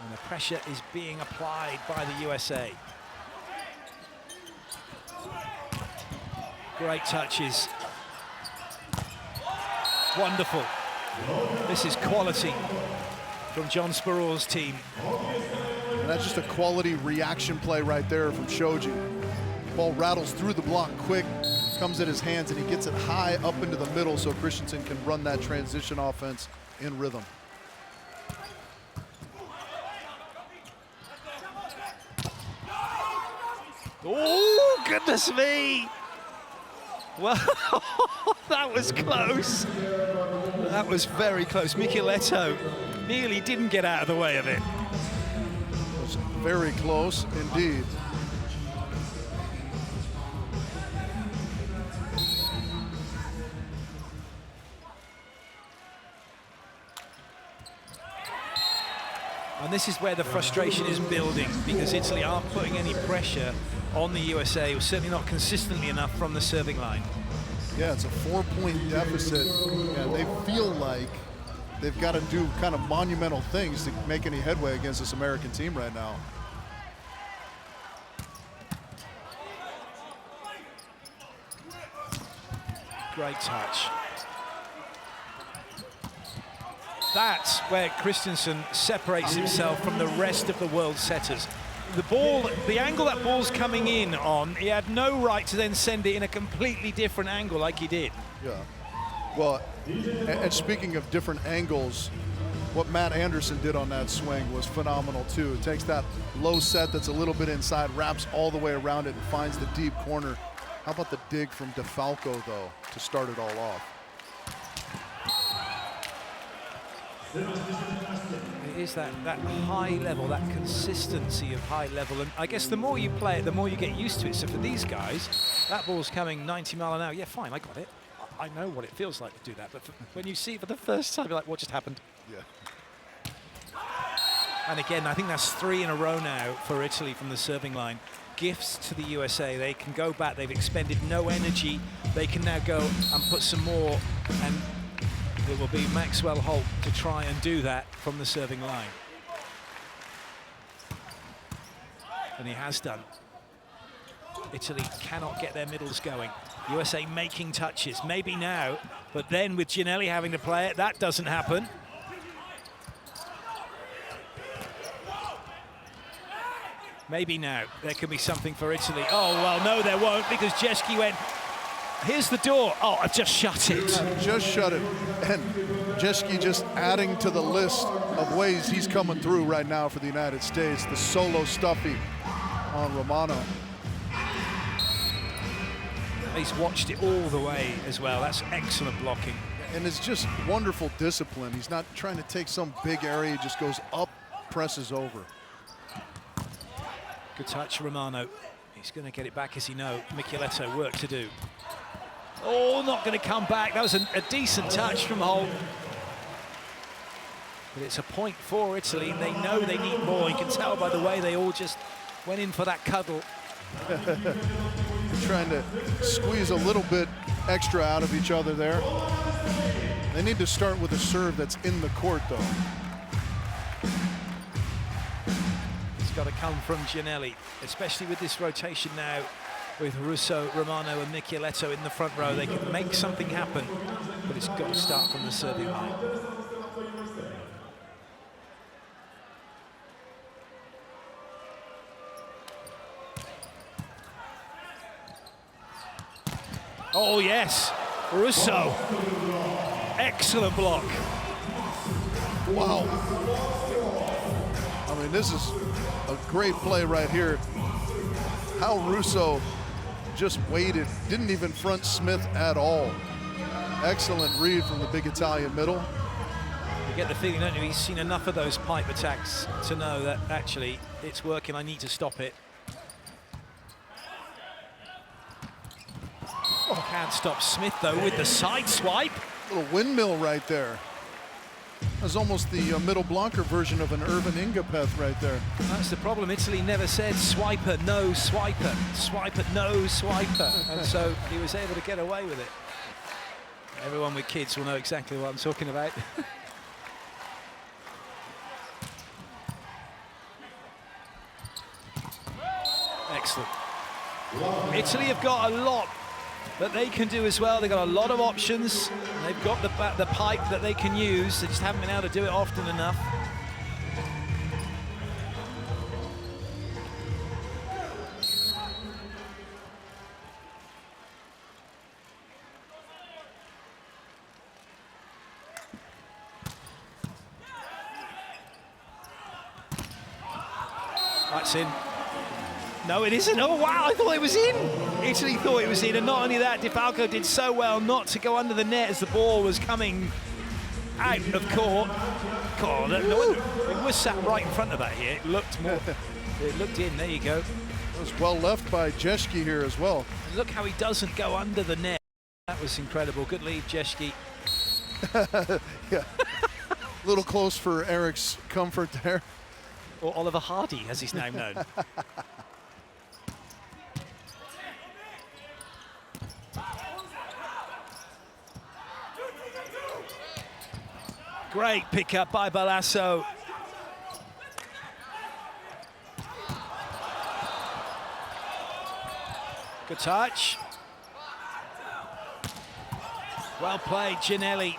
And the pressure is being applied by the USA. Great touches. Wonderful. This is quality from John Sparrow's team. And that's just a quality reaction play right there from Shoji. Ball rattles through the block quick, comes in his hands, and he gets it high up into the middle so Christensen can run that transition offense in rhythm. Oh, goodness me! Well, that was close. That was very close. Micheletto nearly didn't get out of the way of it. It was very close indeed. And this is where the frustration is building, because Italy aren't putting any pressure on the USA, or certainly not consistently enough from the serving line. Yeah, it's a 4-point deficit, and they feel like they've got to do kind of monumental things to make any headway against this American team right now. Great touch. That's where Christensen separates himself from the rest of the world setters. The ball, the angle that ball's coming in on, he had no right to then send it in a completely different angle like he did. Yeah. Well, and speaking of different angles, what Matt Anderson did on that swing was phenomenal too. It takes that low set that's a little bit inside, wraps all the way around it, and finds the deep corner. How about the dig from DeFalco, though, to start it all off? It is that high level, that consistency of high level, and I guess the more you play it, the more you get used to it. So for these guys, that ball's coming 90 mile an hour. Yeah, fine, I got it. I know what it feels like to do that, but when you see it for the first time, you're like, what just happened? Yeah. And again, I think that's 3 in a row now for Italy from the serving line. Gifts to the USA. They can go back. They've expended no energy. They can now go and put some more, and it will be Maxwell Holt to try and do that from the serving line. And he has done. Italy cannot get their middles going. USA making touches, maybe now, but then with Ginelli having to play it, that doesn't happen. Maybe now there could be something for Italy. Oh, well, no, there won't, because Jeski went, here's the door. Oh, I've just shut it. Just shut it. And Jeski just adding to the list of ways he's coming through right now for the United States. The solo stuffy on Romano. He's watched it all the way as well. That's excellent blocking. And it's just wonderful discipline. He's not trying to take some big area. He just goes up, presses over. Good touch, Romano. He's going to get it back, as you know. Micheletto, work to do. Oh, not going to come back. That was a decent touch from Holt. But it's a point for Italy, and they know they need more. You can tell by the way they all just went in for that cuddle. Trying to squeeze a little bit extra out of each other there. They need to start with a serve that's in the court, though. It's got to come from Giannelli, especially with this rotation now with Russo, Romano and Micheletto in the front row. They can make something happen, but it's got to start from the serving line. Oh yes, Russo, excellent block. Wow. I mean, this is a great play right here. How Russo just waited, didn't even front Smith at all. Excellent read from the big Italian middle. You get the feeling, don't you, he's seen enough of those pipe attacks to know that actually it's working, I need to stop it. Oh, can't stop Smith though with the side swipe. Little windmill right there. That's almost the middle blocker version of an Irvin Ingapeth right there. That's the problem. Italy never said swiper, no swiper, swiper, no swiper. And so he was able to get away with it. Everyone with kids will know exactly what I'm talking about. Excellent. Italy have got a lot that they can do as well. They've got a lot of options. They've got the pipe that they can use. They just haven't been able to do it often enough. That's in. No, it isn't. Oh, wow, I thought it was in. Italy thought it was in, and not only that, DeFalco did so well not to go under the net as the ball was coming out of court. God, no, it was sat right in front of that here. It looked more, it looked in, there you go. It was well left by Jeschke here as well. And look how he doesn't go under the net. That was incredible. Good lead, Jeschke. Yeah, a little close for Eric's comfort there. Or Oliver Hardy, as he's now known. Great pickup by Balasso. Good touch. Well played, Giannelli.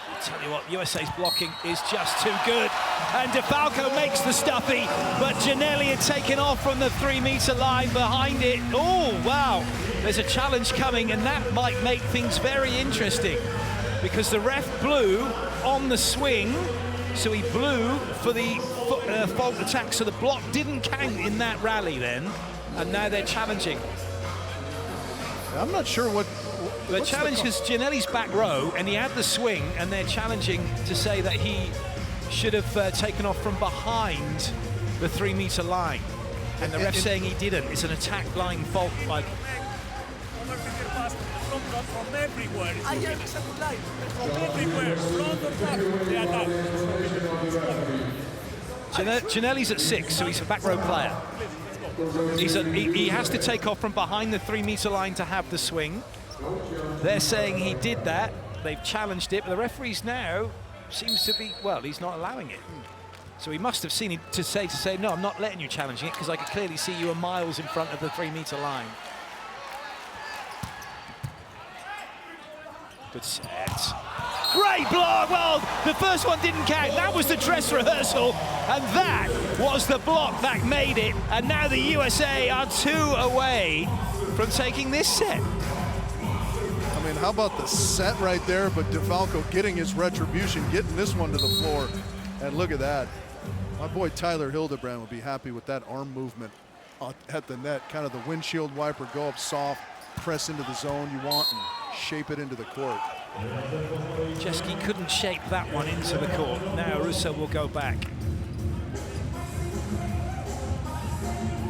I'll tell you what, USA's blocking is just too good. And DeFalco makes the stuffy, but Giannelli had taken off from the 3-meter line behind it. Oh, wow. There's a challenge coming, and that might make things very interesting, because the ref blew on the swing, so he blew for the fault attack, so the block didn't count in that rally then, and now they're challenging. I'm not sure what... The challenge is Giannelli's back row, and he had the swing, and they're challenging to say that he should have taken off from behind the 3-meter line, and the ref's saying he didn't. It's an attack line fault by... From everywhere. From everywhere. Front or back, Giannelli's at 6, so he's a back row player. He has to take off from behind the 3-meter line to have the swing. They're saying he did that. They've challenged it, but the referees now seems to be, well, he's not allowing it. So he must have seen it to say, no, I'm not letting you challenging it, because I could clearly see you are miles in front of the 3-meter line. Good set. Great block. Well, the first one didn't count. That was the dress rehearsal, and that was the block that made it. And now the USA are 2 away from taking this set. I mean, how about the set right there, but DeFalco getting his retribution, getting this one to the floor. And look at that. My boy Tyler Hildebrand would be happy with that arm movement at the net. Kind of the windshield wiper, go up soft, press into the zone you want, and shape it into the court. Jeschke couldn't shape that one into the court. Now Russo will go back.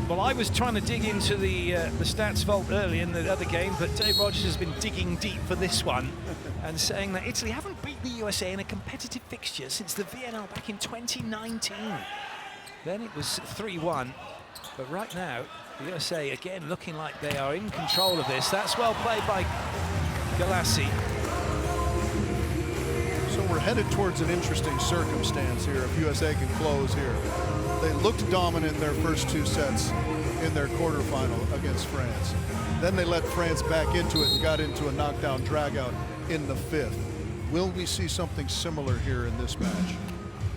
Well, I was trying to dig into the stats vault early in the other game, but Dave Rogers has been digging deep for this one and saying that Italy haven't beat the USA in a competitive fixture since the VNL back in 2019. Then it was 3-1, but right now, the USA again looking like they are in control of this. That's well played by Galassi. So we're headed towards an interesting circumstance here if USA can close here. They looked dominant in their first 2 sets in their quarterfinal against France. Then they let France back into it and got into a knockdown dragout in the 5th. Will we see something similar here in this match?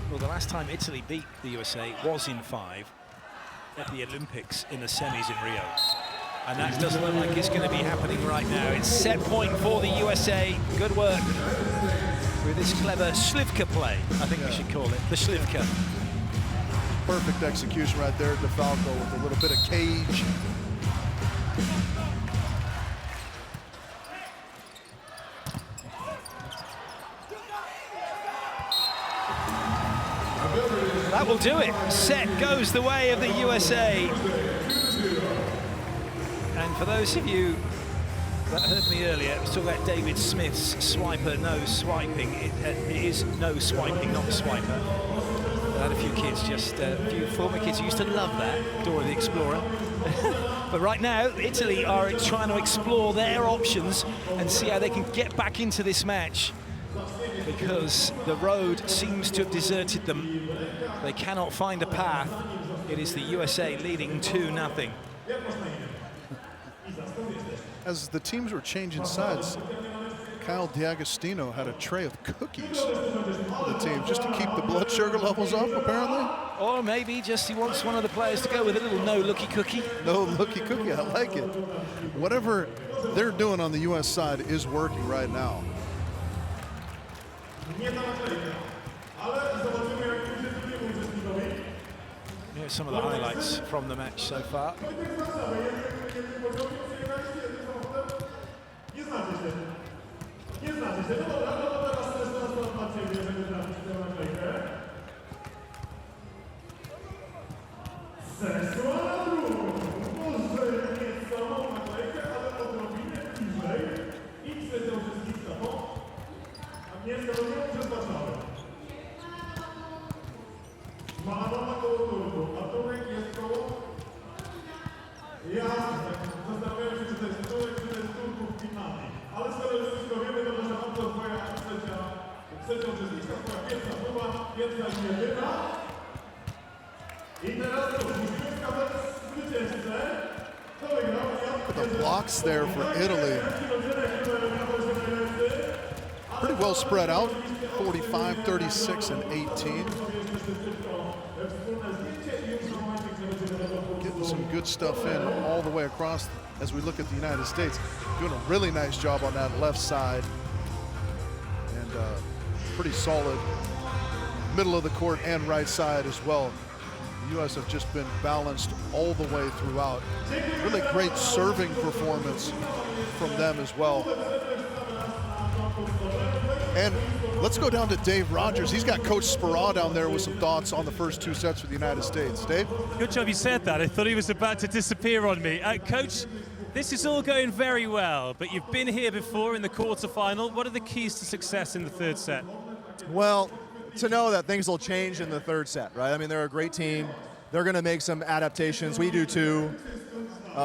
Well, the last time Italy beat the USA was in 5 at the Olympics in the semis in Rio. And that doesn't look like it's going to be happening right now. It's set point for the USA. Good work with this clever Slivka play, I think we should call it, the Slivka. Perfect execution right there, DeFalco with a little bit of cage. That will do it. Set goes the way of the USA. And for those of you that heard me earlier, I was talking about David Smith's swiper, no swiping. It is no swiping, not swiper. I had a few kids, a few former kids who used to love that, Dora the Explorer. But right now, Italy are trying to explore their options and see how they can get back into this match, because the road seems to have deserted them. They cannot find a path. It is the USA leading 2-0. As the teams were changing sides, Kyle D'Agostino had a tray of cookies for the team just to keep the blood sugar levels up, apparently. Or maybe just he wants one of the players to go with a little no-looky cookie. No-looky cookie, I like it. Whatever they're doing on the US side is working right now. Here's some of the highlights from the match so far. The blocks there for Italy. Pretty well spread out, 45, 36, and 18. Getting some good stuff in all the way across as we look at the United States. Doing a really nice job on that left side. And pretty solid middle of the court and right side as well. The U.S. have just been balanced all the way throughout. Really great serving performance from them as well. And let's go down to Dave Rogers. He's got Coach Sparrow down there with some thoughts on the first 2 sets for the United States. Dave? Good job you said that. I thought he was about to disappear on me. Coach, this is all going very well, but you've been here before in the quarterfinal. What are the keys to success in the 3rd set? Well, to know that things will change in the 3rd set, right? I mean, they're a great team. They're going to make some adaptations. We do too.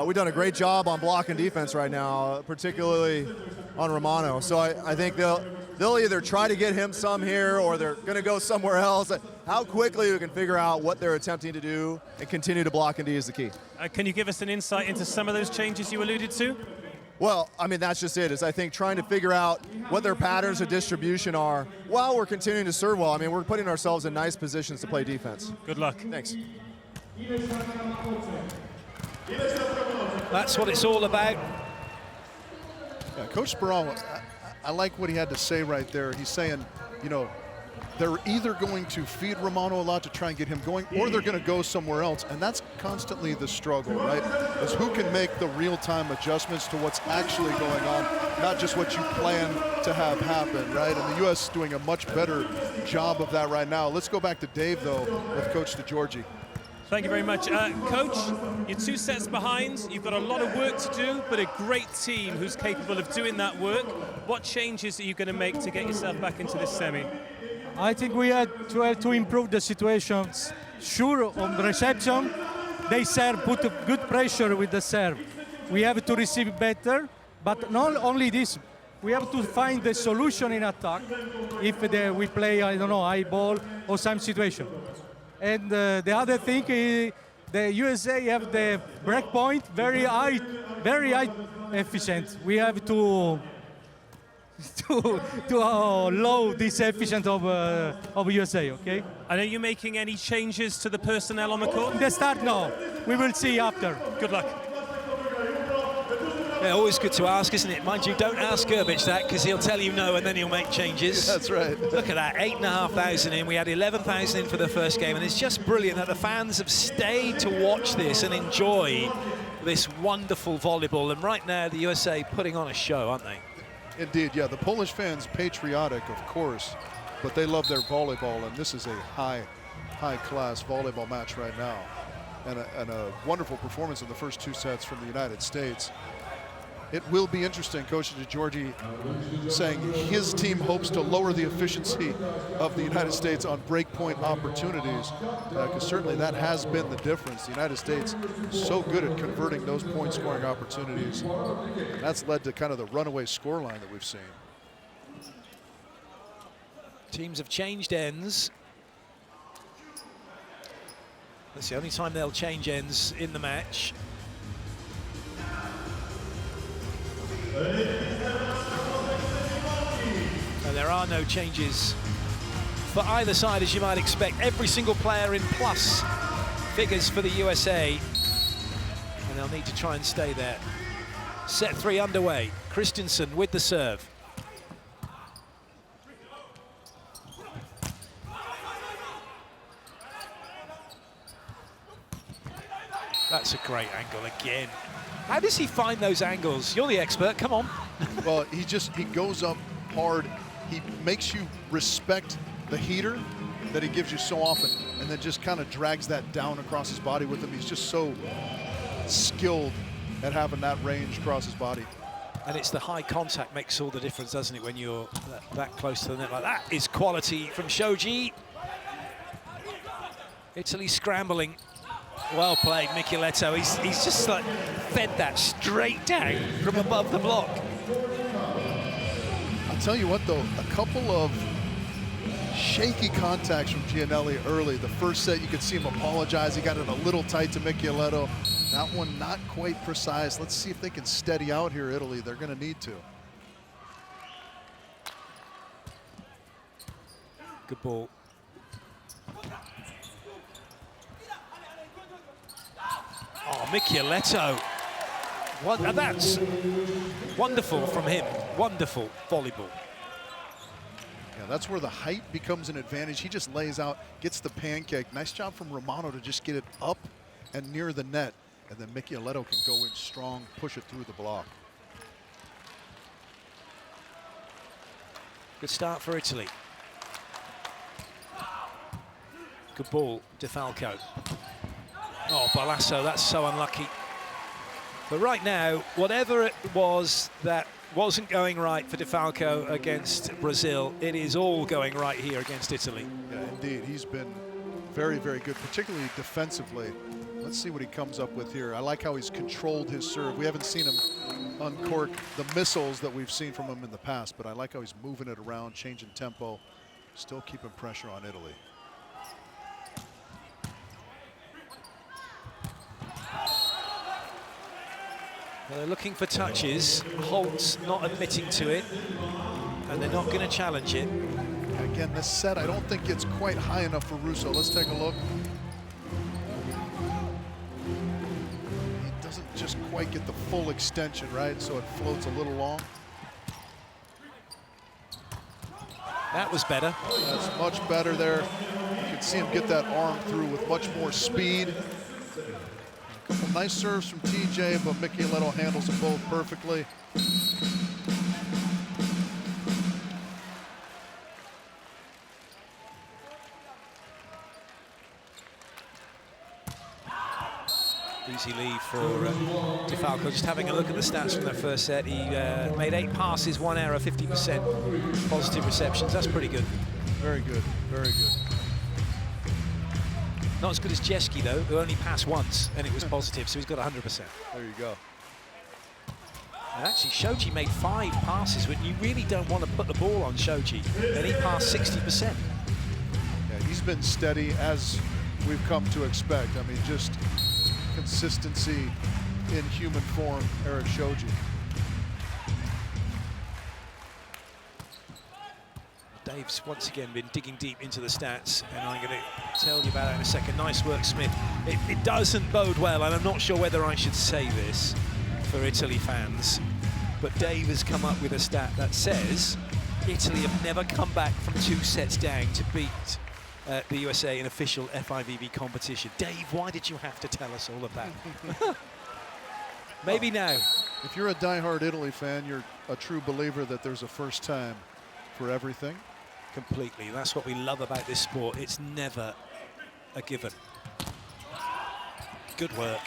We've done a great job on block and defense right now, particularly on Romano. So I think they'll either try to get him some here or they're going to go somewhere else. How quickly we can figure out what they're attempting to do and continue to block and D is the key. Can you give us an insight into some of those changes you alluded to? Well, I mean, that's just it, is I think trying to figure out what their patterns of distribution are while we're continuing to serve well. I mean, we're putting ourselves in nice positions to play defense. Good luck. Thanks. That's what it's all about. Yeah, Coach Sparrow, I like what he had to say right there. He's saying, you know, they're either going to feed Romano a lot to try and get him going, or they're going to go somewhere else. And that's constantly the struggle, right? Is who can make the real-time adjustments to what's actually going on, not just what you plan to have happen, right? And the U.S. is doing a much better job of that right now. Let's go back to Dave, though, with Coach DeGiorgi. Thank you very much. Coach, you're 2 sets behind. You've got a lot of work to do, but a great team who's capable of doing that work. What changes are you going to make to get yourself back into this semi? I think we have to improve the situations. Sure, on the reception, they serve, put good pressure with the serve. We have to receive better, but not only this, we have to find the solution in attack if we play, I don't know, high ball or some situation. And the other thing is the USA have the break point very high efficient. We have to low this efficient of USA, okay? And are you making any changes to the personnel on the court? In the start, no. We will see after. Good luck. Yeah, always good to ask, isn't it? Mind you, don't ask Gerbic that, because he'll tell you no and then he'll make changes. That's right. Look at that, 8,500 in. We had 11,000 in for the first game, and it's just brilliant that the fans have stayed to watch this and enjoy this wonderful volleyball. And right now, the USA putting on a show, aren't they? Indeed, yeah. The Polish fans, patriotic, of course, but they love their volleyball, and this is a high-class volleyball match right now. And a wonderful performance in the first 2 sets from the United States. It will be interesting, Coach DeGiorgi saying his team hopes to lower the efficiency of the United States on breakpoint opportunities, because certainly that has been the difference. The United States so good at converting those point scoring opportunities. And that's led to kind of the runaway scoreline that we've seen. Teams have changed ends. That's the only time they'll change ends in the match. And there are no changes for either side, as you might expect. Every single player in plus figures for the USA, and they'll need to try and stay there. Set 3 underway. Christensen with the serve. That's a great angle again. How does he find those angles? You're the expert, come on. Well, he goes up hard. He makes you respect the heater that he gives you so often, and then just kind of drags that down across his body with him. He's just so skilled at having that range across his body. And it's the high contact makes all the difference, doesn't it, when you're that close to the net like that. Is quality from Shoji. Italy scrambling. Well played, Micheletto. He's just like fed that straight down from above the block. I'll tell you what, though, a couple of shaky contacts from Gianelli early. The first set, you could see him apologize. He got it a little tight to Micheletto. That one not quite precise. Let's see if they can steady out here, Italy. They're going to need to. Good ball. Oh, Micheletto. That's wonderful from him. Wonderful volleyball. Yeah, that's where the height becomes an advantage. He just lays out, gets the pancake. Nice job from Romano to just get it up and near the net. And then Micheletto can go in strong, push it through the block. Good start for Italy. Good ball, DeFalco. Oh, Balasso, that's so unlucky. But right now, whatever it was that wasn't going right for DeFalco against Brazil, it is all going right here against Italy. Yeah, indeed. He's been very, very good, particularly defensively. Let's see what he comes up with here. I like how he's controlled his serve. We haven't seen him uncork the missiles that we've seen from him in the past, but I like how he's moving it around, changing tempo, still keeping pressure on Italy. They're looking for touches. Holt's not admitting to it, and they're not going to challenge it. Again, this set I don't think it's quite high enough for Russo. Let's take a look. He doesn't just quite get the full extension, right? So it floats a little long. That was better. That's much better there. You can see him get that arm through with much more speed. A couple nice serves from TJ, but Micheletto handles them both perfectly. Easy lead for DeFalco. Just having a look at the stats from that first set. He made 8 passes, 1 error, 50% positive receptions. That's pretty good. Very good, very good. Not as good as Jeski, though, who only passed once, and it was positive, so he's got 100%. There you go. And actually, Shoji made 5 passes when you really don't want to put the ball on Shoji, and he passed 60%. Yeah, he's been steady as we've come to expect. I mean, just consistency in human form, Eric Shoji. Dave's once again been digging deep into the stats, and I'm going to tell you about that in a second. Nice work, Smith. It doesn't bode well, and I'm not sure whether I should say this for Italy fans, but Dave has come up with a stat that says Italy have never come back from 2 sets down to beat the USA in official FIVB competition. Dave, why did you have to tell us all of that? Maybe now. If you're a diehard Italy fan, you're a true believer that there's a first time for everything. Completely. That's what we love about this sport. It's never a given. Good work.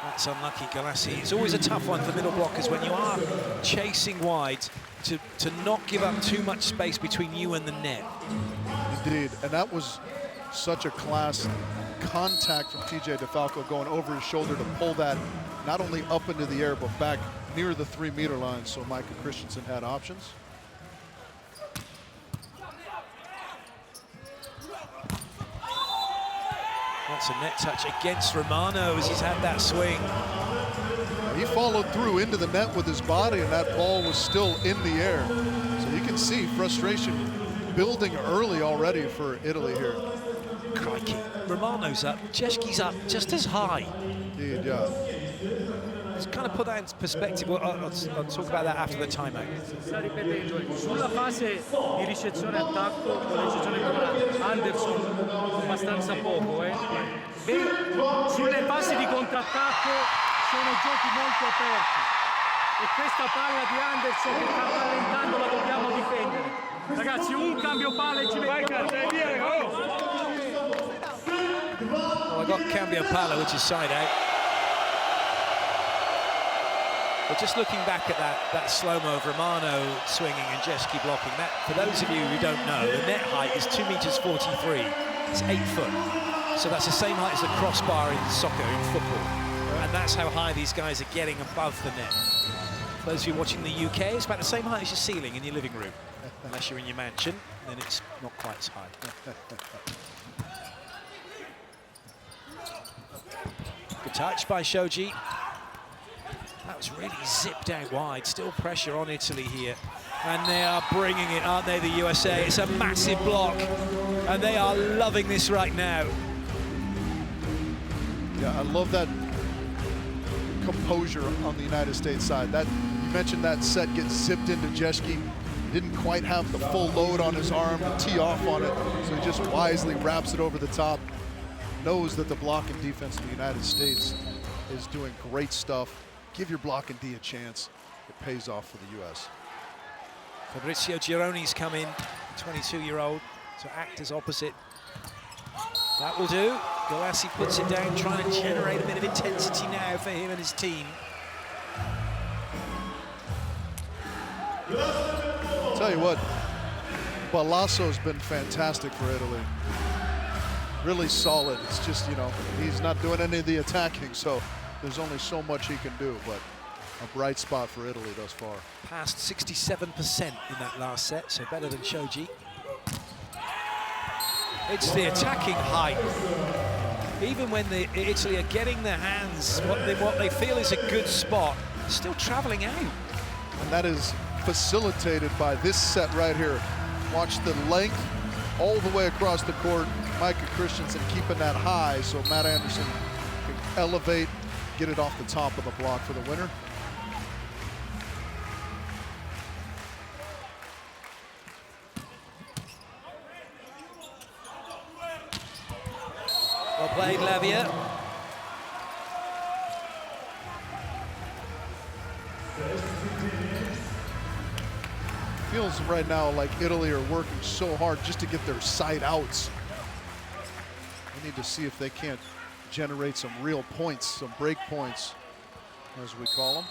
That's unlucky, Galassi. It's always a tough one for middle blockers when you are chasing wide to not give up too much space between you and the net. Indeed, and that was such a class contact from TJ DeFalco going over his shoulder to pull that not only up into the air, but back near the 3-meter line, so Micah Christensen had options. That's a net touch against Romano as he's had that swing. He followed through into the net with his body, and that ball was still in the air. So you can see frustration building early already for Italy here. Crikey. Romano's up, Jeski's up just as high. Indeed, yeah. Let's kind of put that into perspective. I'll talk about that after the timeout. Sta ripetendo, sulla fase di ricezione attacco con l'eccezione di Anderson abbastanza poco. Sulle fasi di contrattacco sono giochi molto aperti e questa palla di Anderson che sta rallentando la dobbiamo difendere. Ragazzi, un cambio palla e ci mettiamo. Well, I got cambio palla, which is side out. But just looking back at that slow-mo of Romano swinging and Jeski blocking, that, for those of you who don't know, the net height is 2 meters 43. It's 8 foot. So that's the same height as the crossbar in soccer, in football. And that's how high these guys are getting above the net. For those of you watching the UK, it's about the same height as your ceiling in your living room. Unless you're in your mansion, then it's not quite as high. Good touch by Shoji. That was really zipped out wide. Still pressure on Italy here. And they are bringing it, aren't they, the USA? It's a massive block. And they are loving this right now. Yeah, I love that composure on the United States side. That, you mentioned that set gets zipped into Jeski. Didn't quite have the full load on his arm to tee off on it. So he just wisely wraps it over the top. Knows that the blocking defense of the United States is doing great stuff. Give your blocking D a chance. It pays off for the U.S. Fabrizio Gironi's come in, 22-year-old, to act as opposite. That will do. Galassi puts it down, trying to generate a bit of intensity now for him and his team. I'll tell you what, Ballasso's been fantastic for Italy. Really solid. It's just, you know, he's not doing any of the attacking, so there's only so much he can do, but a bright spot for Italy thus far. Passed 67% in that last set, so better than Shoji. It's the attacking height. Even when Italy are getting their hands, what they feel is a good spot, still traveling out. And that is facilitated by this set right here. Watch the length all the way across the court. Micah Christensen keeping that high so Matt Anderson can elevate, get it off the top of the block for the winner. Well played, Lavia. Feels right now like Italy are working so hard just to get their side outs. And need to see if they can't generate some real points, some break points, as we call them.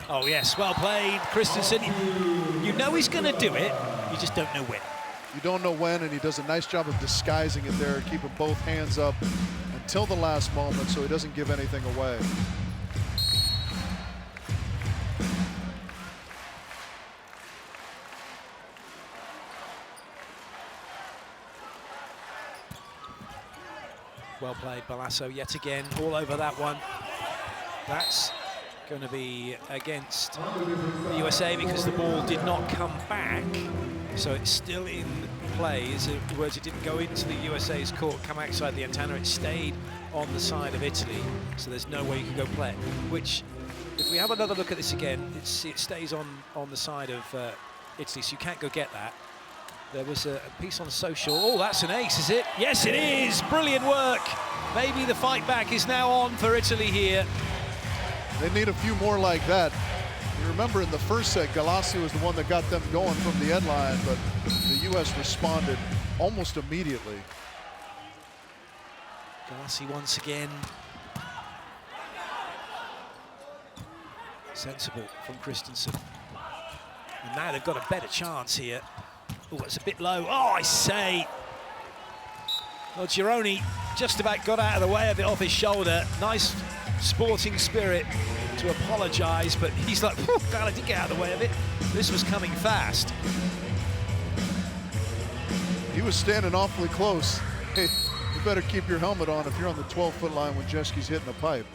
Oh yes, well played, Christensen. You know he's going to do it, you just don't know when. You don't know when, and he does a nice job of disguising it there, keeping both hands up until the last moment so he doesn't give anything away. Well played, Balasso, yet again, all over that one. That's going to be against the USA because the ball did not come back, so it's still in play. In other words, it didn't go into the USA's court, come outside the antenna, it stayed on the side of Italy, so there's no way you can go play it. Which, if we have another look at this again, it stays on the side of Italy, so you can't go get that. There was a piece on social. Oh, that's an ace, is it? Yes, it is. Brilliant work. Maybe the fight back is now on for Italy here. They need a few more like that. You remember in the first set, Galassi was the one that got them going from the end line, but the U.S. responded almost immediately. Galassi once again. Sensible from Christensen. And now they've got a better chance here. Oh, it's a bit low. Oh, I say. Well, Gironi just about got out of the way of it off his shoulder. Nice sporting spirit to apologise, but he's like, God, I did get out of the way of it. This was coming fast. He was standing awfully close. Hey, you better keep your helmet on if you're on the 12-foot line when Jeski's hitting the pipe.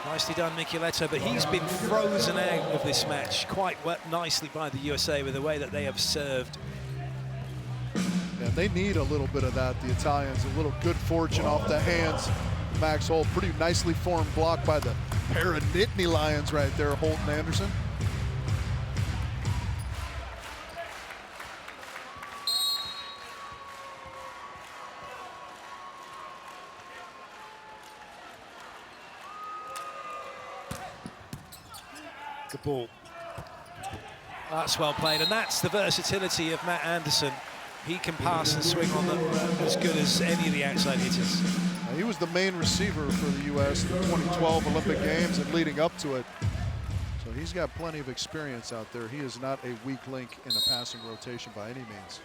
Nicely done, Micheletto, but he's been frozen out of this match quite nicely by the USA with the way that they have served. Yeah, they need a little bit of that, the Italians. A little good fortune off the hands. Max Holt, pretty nicely formed block by the pair of Nittany Lions right there, Holt and Anderson. Good ball. That's well played, and that's the versatility of Matt Anderson. He can pass and swing on them as good as any of the outside hitters. He was the main receiver for the U.S. in the 2012 Olympic Games and leading up to it. So he's got plenty of experience out there. He is not a weak link in a passing rotation by any means.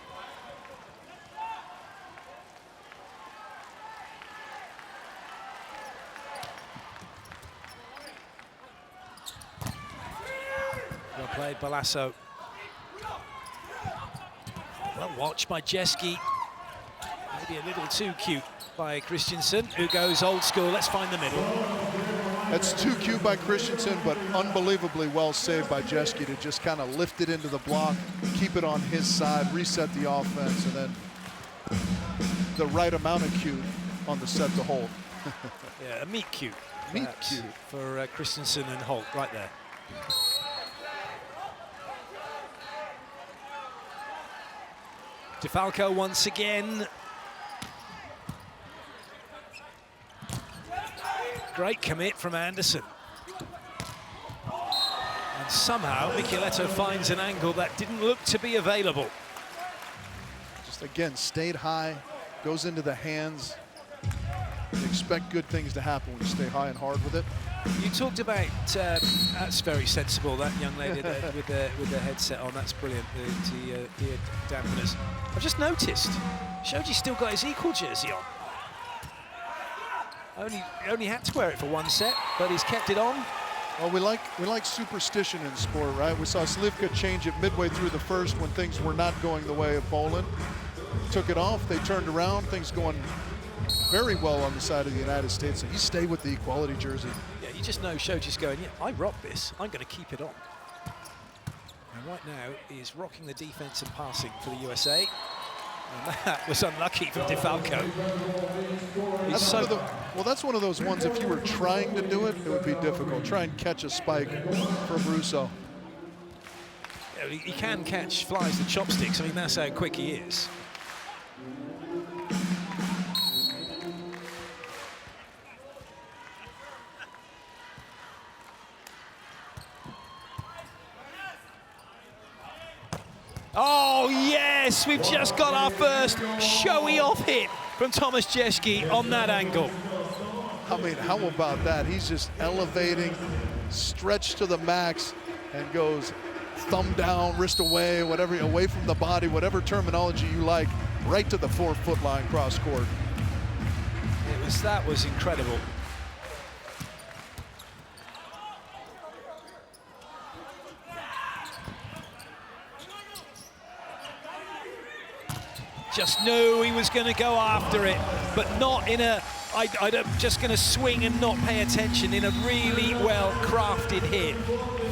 Well played, Balasso. Well watched by Jeski. Maybe a little too cute by Christensen, who goes old school. Let's find the middle. That's too cute by Christensen, but unbelievably well saved by Jeski to just kind of lift it into the block, keep it on his side, reset the offense, and then the right amount of cute on the set to Holt. Yeah, a meet cute. Meet cute. For Christensen and Holt right there. DeFalco once again. Great commit from Anderson. And somehow Micheletto finds an angle that didn't look to be available. Just again, stayed high, goes into the hands. You expect good things to happen when you stay high and hard with it. You talked about, that's very sensible, that young lady there with the headset on. That's brilliant, the ear dampeners. I've just noticed, Shoji's still got his equal jersey on. Only had to wear it for one set, but he's kept it on. Well, we like superstition in sport, right? We saw Slivka change it midway through the first when things were not going the way of Poland. Took it off, they turned around, things going very well on the side of the United States. So you stay with the equality jersey. Yeah, you just know Shoji's going, yeah, I rock this, I'm going to keep it on. And right now, he's rocking the defense and passing for the USA. And that was unlucky from DeFalco. That's one of those ones, if you were trying to do it, it would be difficult. Try and catch a spike from Russo. Yeah, he can catch flies with chopsticks. I mean, that's how quick he is. Oh, yes, we've just got our first showy off hit from Tomasz Jeschke on that angle. I mean, how about that? He's just elevating, stretched to the max, and goes thumb down, wrist away, whatever, away from the body, whatever terminology you like, right to the 4-foot line cross court. That was incredible. Just knew he was going to go after it, but not in a, I'm just going to swing and not pay attention, in a really well-crafted hit.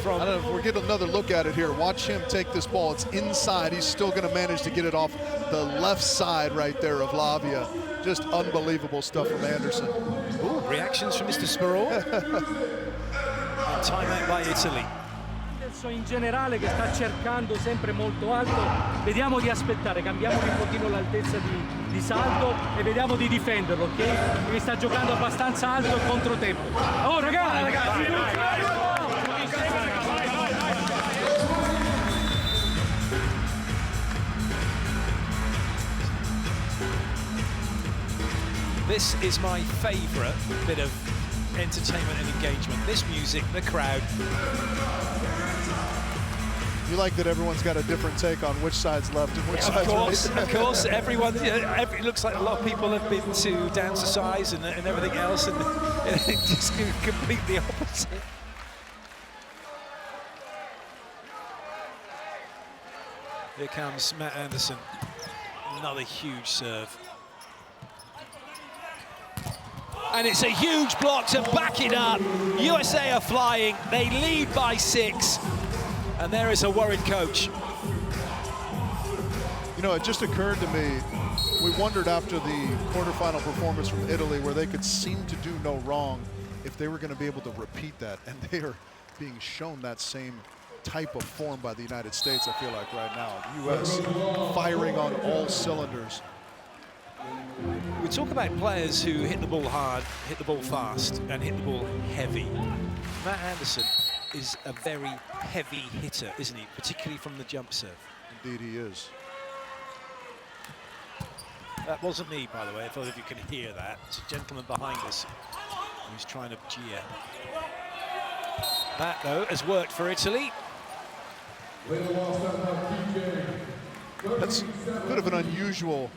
From, I don't know if we'll get another look at it here. Watch him take this ball. It's inside. He's still going to manage to get it off the left side right there of Lavia. Just unbelievable stuff from Anderson. Ooh, reactions from Mr. Sperol. Timeout by Italy. In generale che sta cercando sempre molto alto, vediamo di aspettare, cambiamo un pochino l'altezza di salto e vediamo di difenderlo, ok? Perché sta giocando abbastanza alto e controtempo. Oh ragazzi! This is my favorite bit of entertainment and engagement. This music, the crowd. You like that everyone's got a different take on which side's left and which side's right? Of course, everyone, it looks like a lot of people have been to Dancercise and everything else, and just completely opposite. Here comes Matt Anderson, another huge serve. And it's a huge block to back it up. USA are flying, they lead by 6. And there is a worried coach. You know, it just occurred to me, we wondered after the quarterfinal performance from Italy, where they could seem to do no wrong, if they were going to be able to repeat that. And they are being shown that same type of form by the United States, I feel like, right now. The U.S. firing on all cylinders. We talk about players who hit the ball hard, hit the ball fast, and hit the ball heavy. Matt Anderson is a very heavy hitter, isn't he? Particularly from the jump serve. Indeed he is. That wasn't me, by the way, if all of you can hear that. It's a gentleman behind us who's trying to jeer. That, though, has worked for Italy. That's a bit of an unusual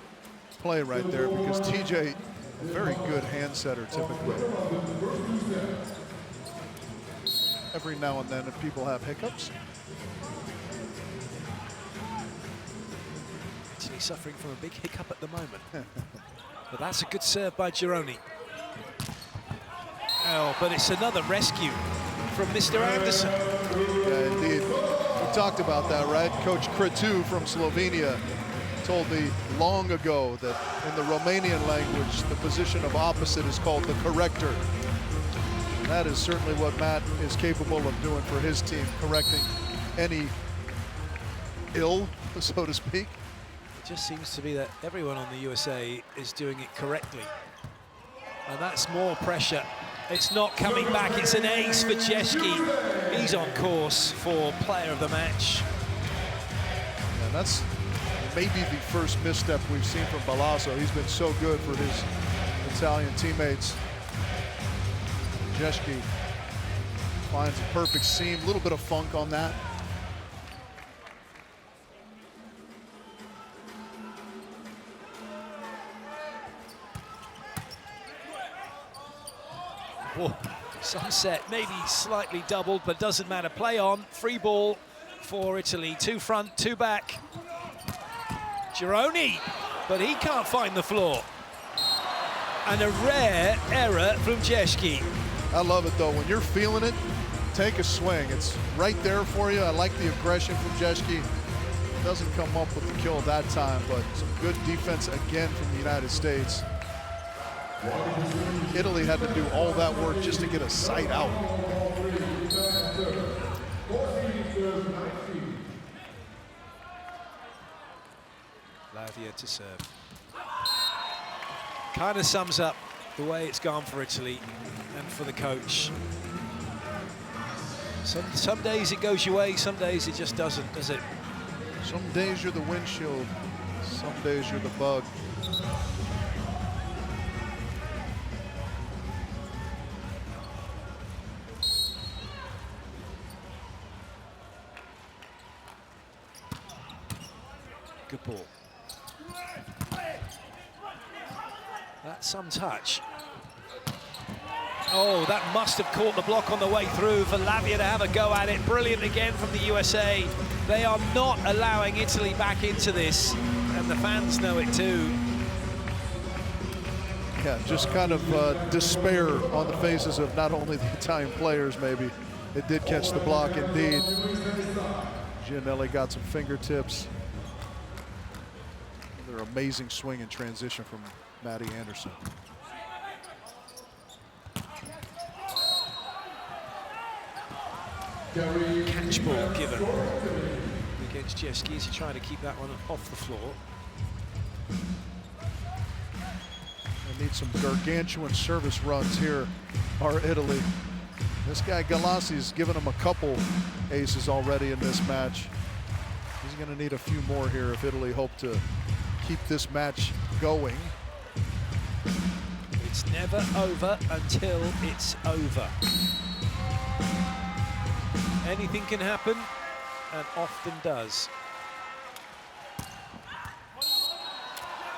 play right there, because TJ, a very good hand setter typically. Every now and then, if people have hiccups. Italy suffering from a big hiccup at the moment. But that's a good serve by Gironi. Oh, but it's another rescue from Mr. Anderson. Yeah, indeed. We talked about that, right? Coach Cretu from Slovenia told me long ago that in the Romanian language, the position of opposite is called the corrector. That is certainly what Matt is capable of doing for his team, correcting any ill, so to speak. It just seems to be that everyone on the USA is doing it correctly. And that's more pressure. It's not coming back, it's an ace for Jeschke. He's on course for player of the match. And that's maybe the first misstep we've seen from Balazzo. He's been so good for his Italian teammates. Jeschke finds a perfect seam, a little bit of funk on that. Whoa. Sunset maybe slightly doubled, but doesn't matter. Play on, free ball for Italy. 2 front, 2 back. Gironi, but he can't find the floor. And a rare error from Jeschke. I love it though, when you're feeling it, take a swing. It's right there for you. I like the aggression from Jeschke. Doesn't come up with the kill that time, but some good defense again from the United States. Italy had to do all that work just to get a sight out. Lavia to serve. Kind of sums up the way it's gone for Italy and for the coach. Some days it goes your way, some days it just doesn't, does it? Some days you're the windshield, some days you're the bug. Good ball. That's some touch. Oh, that must have caught the block on the way through for Lavia to have a go at it. Brilliant again from the USA. They are not allowing Italy back into this, and the fans know it too. Yeah, just kind of despair on the faces of not only the Italian players, maybe. It did catch the block, indeed. Giannelli got some fingertips. Another amazing swing and transition from Maddie Anderson. Catch ball given against Jeski as he trying to keep that one off the floor. They need some gargantuan service runs here, are Italy. This guy Galassi's given him a couple aces already in this match. He's going to need a few more here if Italy hope to keep this match going. It's never over until it's over. Anything can happen, and often does.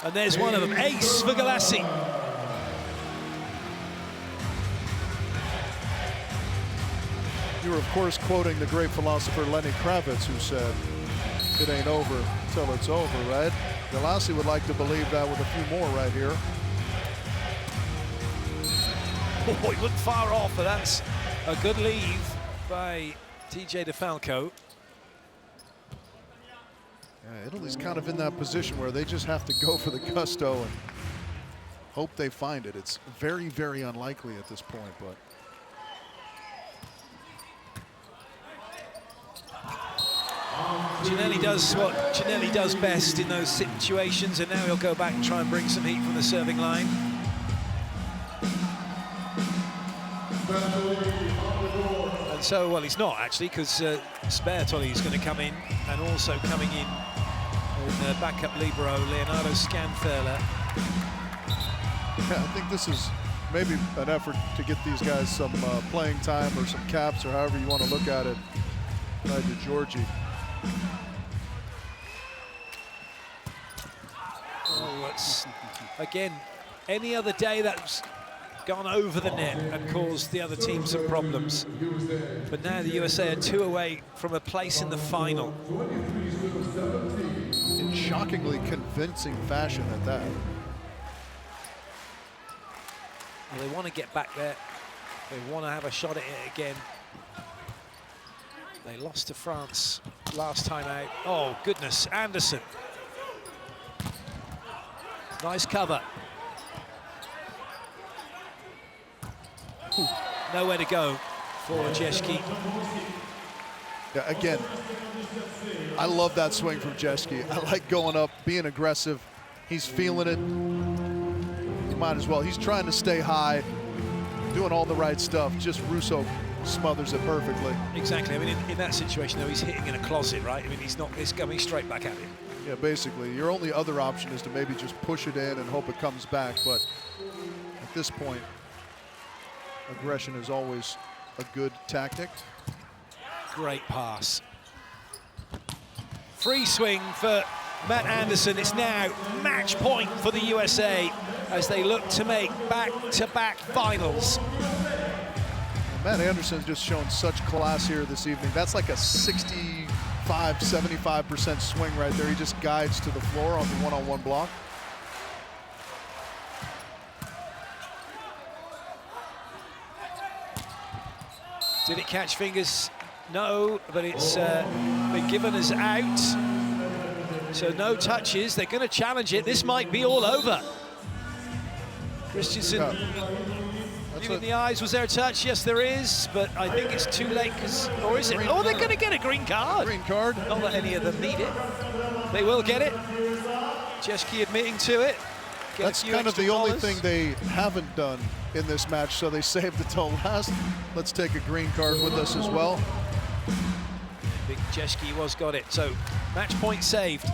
And there's one of them, ace for Galassi. You were, of course, quoting the great philosopher Lenny Kravitz, who said, it ain't over till it's over, right? Galassi would like to believe that with a few more right here. Oh, he wasn't far off, but that's a good leave by TJ DeFalco. Yeah, Italy's kind of in that position where they just have to go for the gusto and hope they find it. It's very, very unlikely at this point, but. Giannelli does what Giannelli does best in those situations, and now he'll go back and try and bring some heat from the serving line. And so, well, he's not actually, because Sbertoli is going to come in, and also coming in backup libero, Leonardo Scanferla. Yeah, I think this is maybe an effort to get these guys some playing time or some caps or however you want to look at it. Right to Georgie. Oh, it's, again, any other day that's gone over the net and caused the other team some problems. But now the USA are 2 away from a place in the final. In shockingly convincing fashion at that. Well, they want to get back there. They want to have a shot at it again. They lost to France last time out. Oh, goodness, Anderson. Nice cover. Nowhere to go for Jeski. Yeah, again, I love that swing from Jeski. I like going up, being aggressive. He's feeling it. You might as well. He's trying to stay high, doing all the right stuff. Just Russo smothers it perfectly. Exactly. I mean, in that situation, though, he's hitting in a closet, right? I mean, it's coming straight back at him. Yeah, basically. Your only other option is to maybe just push it in and hope it comes back. But at this point, aggression is always a good tactic. Great pass. Free swing for Matt Anderson. It's now match point for the USA as they look to make back-to-back finals. Matt Anderson's just shown such class here this evening. That's like a 65, 75% swing right there. He just guides to the floor on the one-on-one block. Did it catch fingers? No, but it's been given as out. So no touches. They're going to challenge it. This might be all over. Christensen in the eyes. Was there a touch? Yes, there is, but I think it's too late, or is it? Oh, they're going to get a green card. Green card. Not that any of them need it. They will get it. Jeski admitting to it. That's kind of the only thing they haven't done in this match, so they saved it till last. Let's take a green card with us as well. Big Jeski was got it. So Match point saved.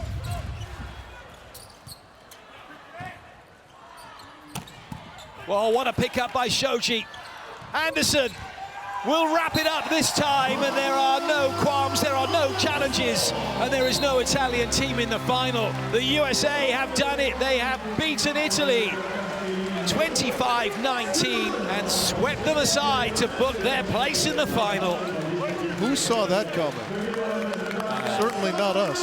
Well, what a pickup by Shoji. Anderson will wrap it up this time, and there are no qualms, there are no challenges, and there is no Italian team in the final. The USA have done it. They have beaten Italy 25-19 and swept them aside to book their place in the final. Who saw that coming? Certainly not us.